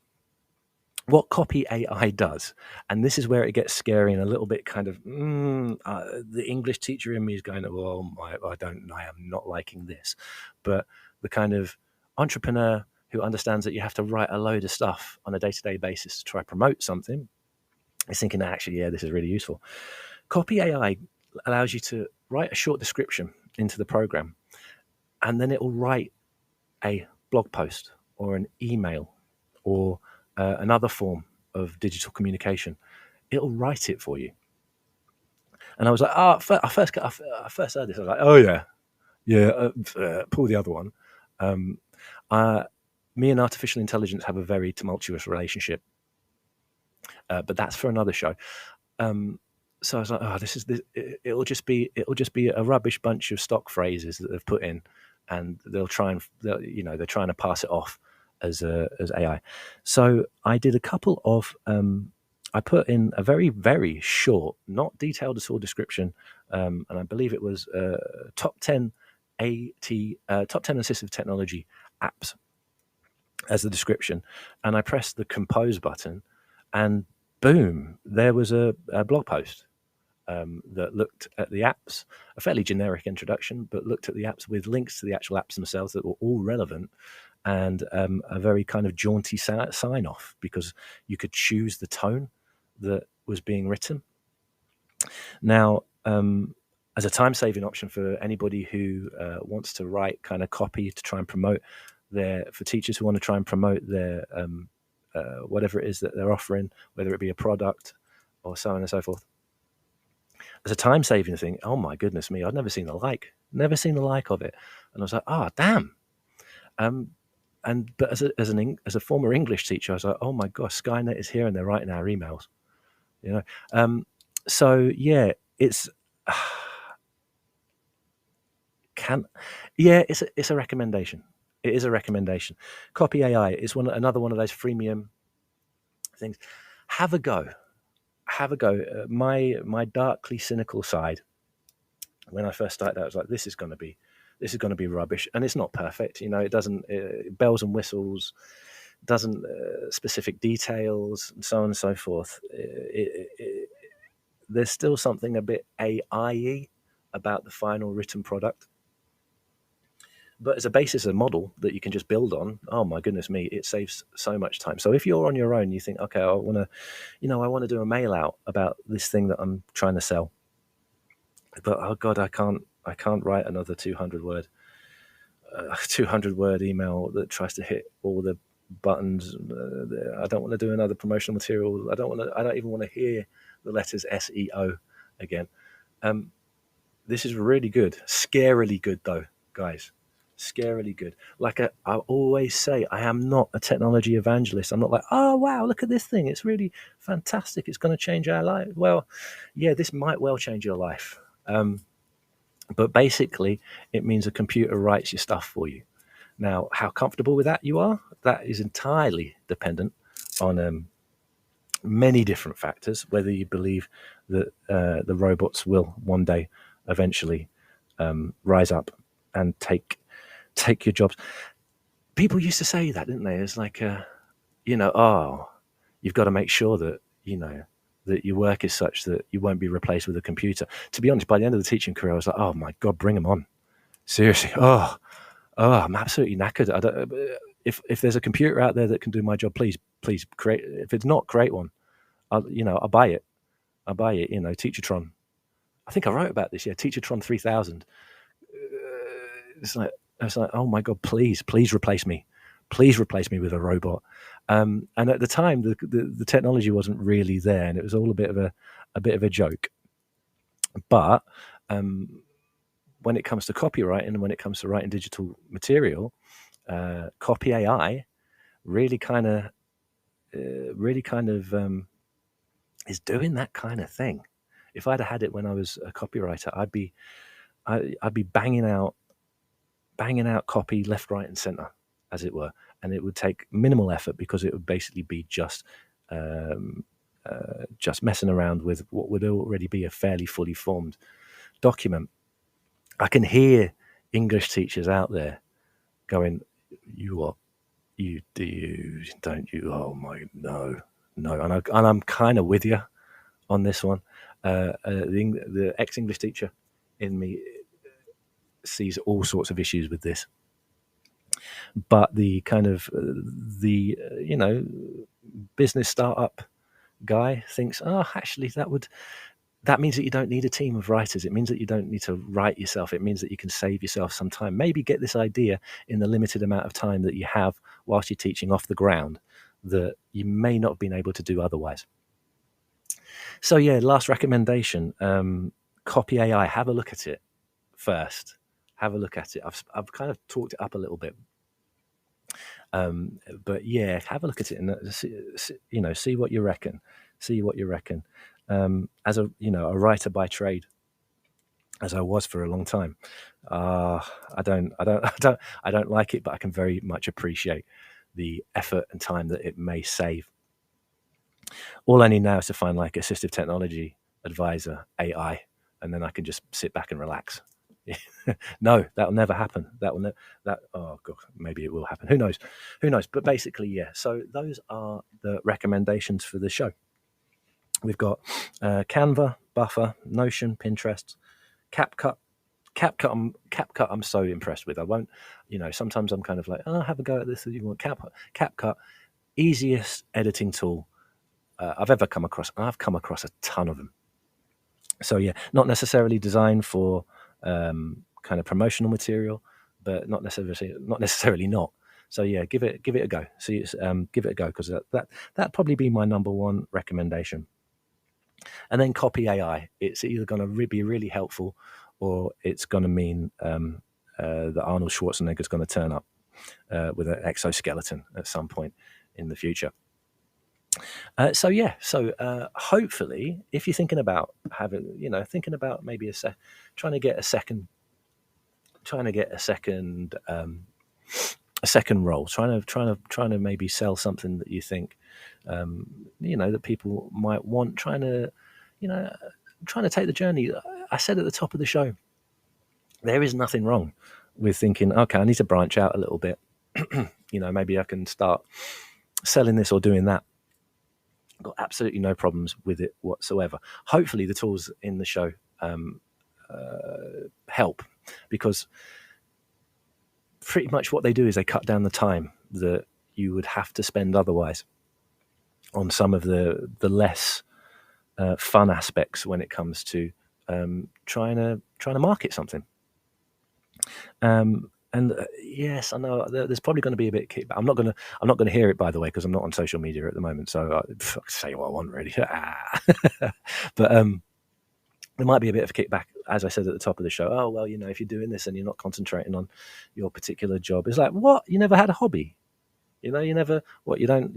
What Copy AI does, and this is where it gets scary and a little bit kind of the English teacher in me is going, I am not liking this. But the kind of entrepreneur who understands that you have to write a load of stuff on a day-to-day basis to try to promote something is thinking, actually, this is really useful. Copy AI allows you to write a short description into the program, and then it will write a blog post or an email or another form of digital communication. It'll write it for you. And I was like, I first heard this. I was like, pull the other one. Me and artificial intelligence have a very tumultuous relationship, but that's for another show. So I was like, it'll just be a rubbish bunch of stock phrases that they've put in, and they're trying to pass it off as AI. So I did a couple of I put in a very, very short, not detailed at all description, and I believe it was top 10 assistive technology apps as the description, and I pressed the compose button, and boom, there was a blog post that looked at the apps, a fairly generic introduction, but looked at the apps with links to the actual apps themselves that were all relevant, and a very kind of jaunty sign off, because you could choose the tone that was being written. Now, as a time-saving option for anybody who wants to write kind of copy to try and promote for teachers who want to try and promote their whatever it is that they're offering, whether it be a product or so on and so forth. As a time-saving thing, oh my goodness me, I'd never seen the like of it, and I was like, damn. But as a former English teacher, I was like, oh my gosh, Skynet is here and they're writing our emails, you know. So yeah, it's it's a recommendation. It is a recommendation. Copy AI is another one of those freemium things. Have a go. My darkly cynical side, when I first started out, I was like, this is going to be rubbish, and it's not perfect. You know, it doesn't bells and whistles, doesn't specific details, and so on and so forth. There's still something a bit AI-y about the final written product. But as a basis, a model that you can just build on, oh my goodness me, it saves so much time. So if you're on your own, you think, okay, I want to do a mail out about this thing that I'm trying to sell. But oh God, I can't write another 200 word email that tries to hit all the buttons. I don't want to do another promotional material. I don't even want to hear the letters SEO again. This is really good, scarily good though, guys. Scarily good. Like I always say, I am not a technology evangelist. I'm not like, oh wow, look at this thing, it's really fantastic, it's going to change our life. Well, yeah, this might well change your life, but basically it means a computer writes your stuff for you. Now, how comfortable with that you are, that is entirely dependent on many different factors, whether you believe that the robots will one day eventually rise up and take your jobs. People used to say that, didn't they? It's like, you've got to make sure that, that your work is such that you won't be replaced with a computer. To be honest, by the end of the teaching career, I was like, oh my God, bring them on. Seriously. Oh, I'm absolutely knackered. If there's a computer out there that can do my job, please create. If it's not, create one. I'll buy it. Teachertron. I think I wrote about this. Yeah, Teachertron 3000. It's like, oh my God, please replace me. Please replace me with a robot. And at the time, the technology wasn't really there, and it was all a bit of a joke. But when it comes to copywriting and when it comes to writing digital material, Copy AI really kind of is doing that kind of thing. If I'd have had it when I was a copywriter, I'd be banging out copy left, right, and center, as it were, and it would take minimal effort because it would basically be just messing around with what would already be a fairly fully formed document. I can hear English teachers out there going, don't you? Oh my, no. And I'm kind of with you on this one. The ex-English teacher in me sees all sorts of issues with this, but the kind of business startup guy thinks, actually that means that you don't need a team of writers. It means that you don't need to write yourself. It means that you can save yourself some time. Maybe get this idea in the limited amount of time that you have whilst you're teaching off the ground that you may not have been able to do otherwise. So yeah, last recommendation, Copy AI. Have a look at it first. Have a look at it. I've kind of talked it up a little bit. But yeah, have a look at it and see what you reckon. As a writer by trade, as I was for a long time, I don't like it, but I can very much appreciate the effort and time that it may save. All I need now is to find like assistive technology advisor AI, and then I can just sit back and relax. No, that'll never happen. Oh God, maybe it will happen. Who knows? But basically, yeah. So those are the recommendations for the show. We've got Canva, Buffer, Notion, Pinterest, CapCut. CapCut, I'm so impressed with. I won't, sometimes I'm kind of like, have a go at this. You want CapCut, easiest editing tool I've ever come across. And I've come across a ton of them. So yeah, not necessarily designed for kind of promotional material, but not necessarily not. So yeah, give it a go. See, give it a go, because that'd probably be my number one recommendation. And then copy AI. It's either going to be really helpful, or it's going to mean that Arnold Schwarzenegger's going to turn up with an exoskeleton at some point in the future. So hopefully, if you're thinking about maybe trying to get a second role, trying to maybe sell something that you think that people might want, trying to take the journey. I said at the top of the show, there is nothing wrong with thinking, okay, I need to branch out a little bit. Maybe I can start selling this or doing that. Got absolutely no problems with it whatsoever. Hopefully the tools in the show help, because pretty much what they do is they cut down the time that you would have to spend otherwise on some of the less fun aspects when it comes to trying to market something. Yes, I know there's probably going to be a bit of kickback. I'm not going to hear it, by the way, because I'm not on social media at the moment. So I say what I want, really. But there might be a bit of a kickback, as I said at the top of the show. Oh well, if you're doing this and you're not concentrating on your particular job, it's like, what? You never had a hobby? You never what? You don't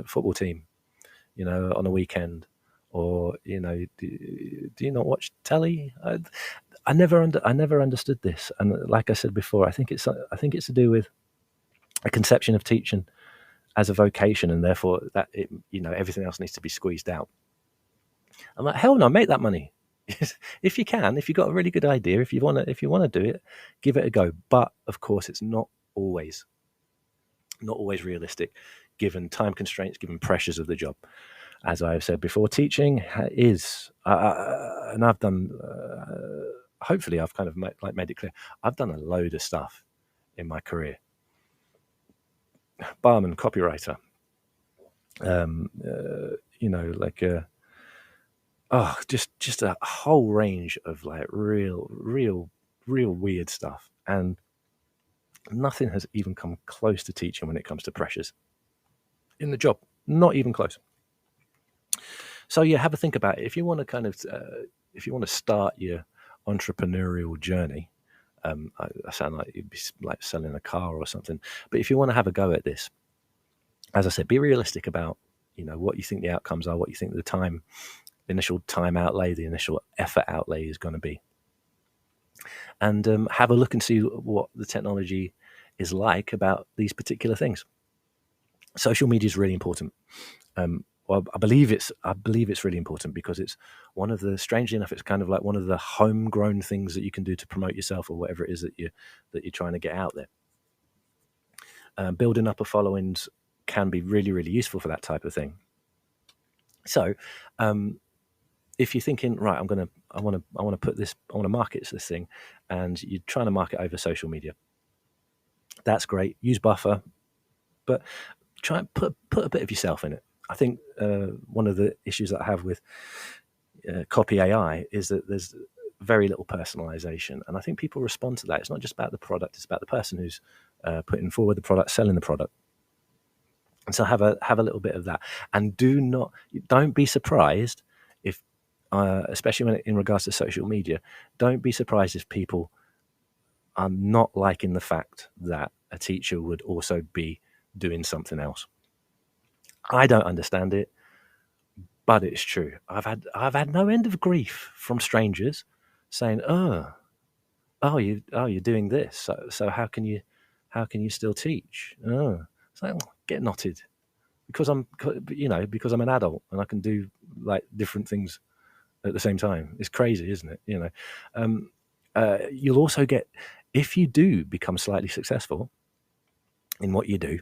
football team, on a weekend, or do you not watch telly? I never understood this, and like I said before, I think it's to do with a conception of teaching as a vocation, and therefore that everything else needs to be squeezed out. I'm like, hell no, make that money if you can. If you've got a really good idea, if you want to do it, give it a go. But of course, it's not always realistic, given time constraints, given pressures of the job. As I have said before, teaching is, and I've done. Hopefully, I've kind of made it clear. I've done a load of stuff in my career. Barman, copywriter. Just a whole range of like real weird stuff, and nothing has even come close to teaching when it comes to pressures in the job. Not even close. So yeah, have a think about it. If you want to start your entrepreneurial journey, I sound like you'd be like selling a car or something. But if you want to have a go at this, as I said, be realistic about what you think the outcomes are, what you think the initial time outlay, the initial effort outlay is going to be, and have a look and see what the technology is like about these particular things. Social media is really important. Well, I believe it's really important, because it's one of the, strangely enough, it's kind of like one of the homegrown things that you can do to promote yourself, or whatever it is that you're trying to get out there. Building up a followings can be really, really useful for that type of thing. So, if you're thinking, right, I want to market this thing, and you're trying to market over social media, that's great. Use Buffer, but try and put a bit of yourself in it. I think one of the issues that I have with copy AI is that there's very little personalization, and I think people respond to that. It's not just about the product; it's about the person who's putting forward the product, selling the product. And so have a little bit of that, and don't be surprised if, especially when in regards to social media, don't be surprised if people are not liking the fact that a teacher would also be doing something else. I don't understand it, but it's true. I've had no end of grief from strangers saying, "Oh, you're doing this. So how can you still teach?" Oh, it's like, get knotted, because I'm an adult and I can do like different things at the same time. It's crazy, isn't it? You'll also get, if you do become slightly successful in what you do,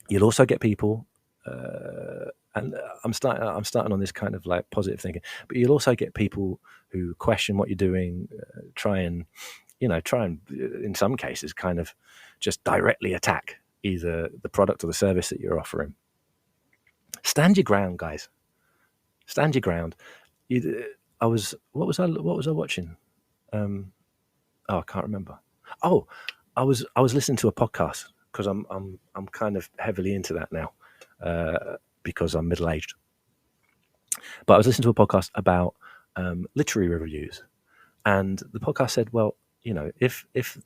you'll also get people, and I'm starting on this kind of like positive thinking, but you'll also get people who question what you're doing, try and in some cases kind of just directly attack either the product or the service that you're offering. Stand your ground, guys. Stand your ground. What was I watching? I can't remember. Oh, I was listening to a podcast because I'm kind of heavily into that now because I'm middle aged. But I was listening to a podcast about literary reviews, and the podcast said, well, if it's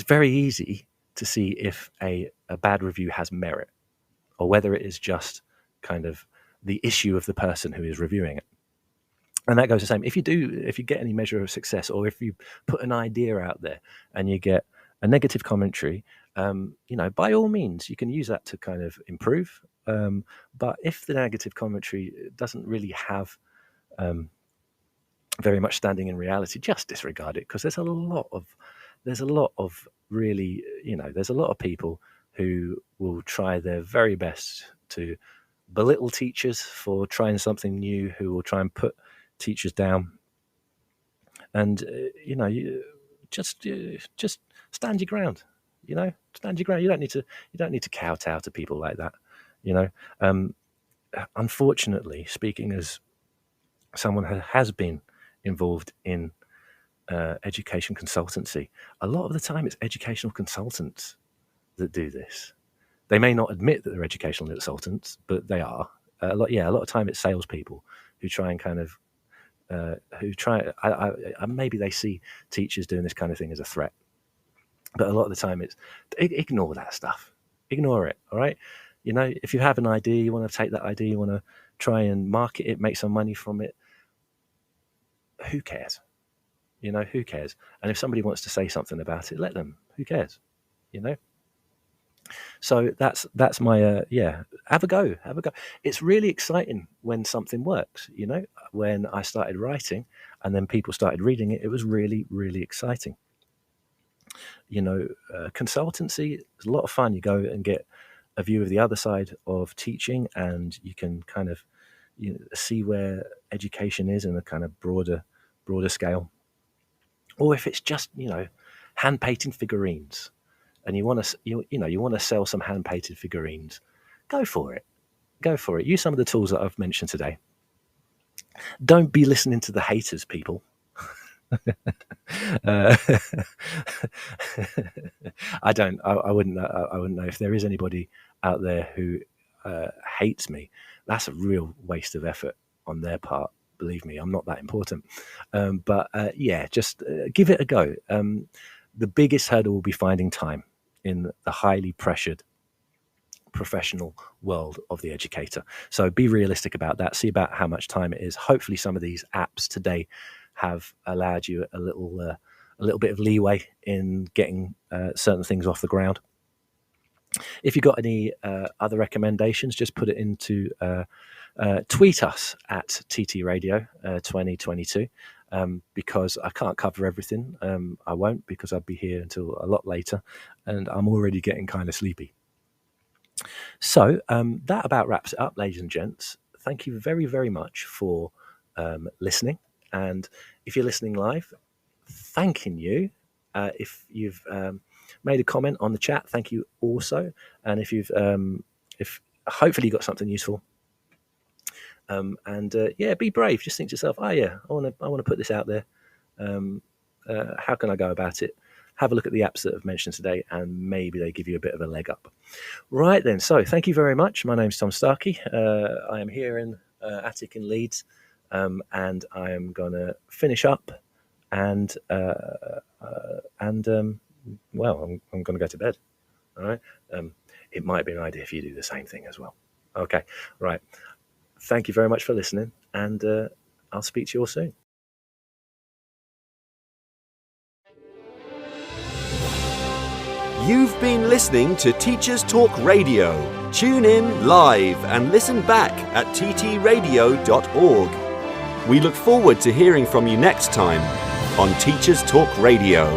very easy to see if a bad review has merit, or whether it is just kind of the issue of the person who is reviewing it. And that goes the same. If you get any measure of success, or if you put an idea out there and you get a negative commentary, by all means, you can use that to kind of improve. But if the negative commentary doesn't really have very much standing in reality, just disregard it, because there's a lot of really, there's a lot of people who will try their very best to belittle teachers for trying something new, who will try and put teachers down. And you just stand your ground. Stand your ground. You don't need to kowtow to people like that. Unfortunately, speaking as someone who has been involved in education consultancy, a lot of the time it's educational consultants that do this. They may not admit that they're educational consultants, but they are. A lot of time it's salespeople who try and kind of maybe they see teachers doing this kind of thing as a threat, but a lot of the time it's ignore that stuff. Ignore it. All right. If you have an idea, you want to take that idea, you want to try and market it, make some money from it. Who cares? Who cares? And if somebody wants to say something about it, let them. Who cares? So that's my have a go. It's really exciting when something works. When I started writing and then people started reading it, it was really, really exciting. Consultancy is a lot of fun. You go and get a view of the other side of teaching, and you can kind of see where education is in a kind of broader scale. Or if it's just hand painting figurines, and you want to sell some hand painted figurines, go for it. Use some of the tools that I've mentioned today. Don't be listening to the haters, people. I wouldn't know if there is anybody out there who hates me. That's a real waste of effort on their part. Believe me, I'm not that important. But just give it a go. The biggest hurdle will be finding time in the highly pressured professional world of the educator. So be realistic about that. See about how much time it is. Hopefully some of these apps today have allowed you a little bit of leeway in getting certain things off the ground. If you've got any other recommendations, just put it into tweet us at TT Radio 2022, because I can't cover everything. I won't, because I'll be here until a lot later, and I'm already getting kind of sleepy. So that about wraps it up, ladies and gents. Thank you very, very much for listening. And if you're listening live, thanking you. If you've made a comment on the chat, thank you also. And if you've hopefully you got something useful, be brave. Just think to yourself, I want to put this out there. How can I go about it? Have a look at the apps that I've mentioned today, and maybe they give you a bit of a leg up. Right then, so thank you very much. My name's Tom Starkey. I am here in Attic in Leeds, and I am going to finish up, and I'm going to go to bed. All right. It might be an idea if you do the same thing as well. Okay. Right. Thank you very much for listening, and I'll speak to you all soon. You've been listening to Teachers Talk Radio. Tune in live and listen back at ttradio.org. We look forward to hearing from you next time on Teachers Talk Radio.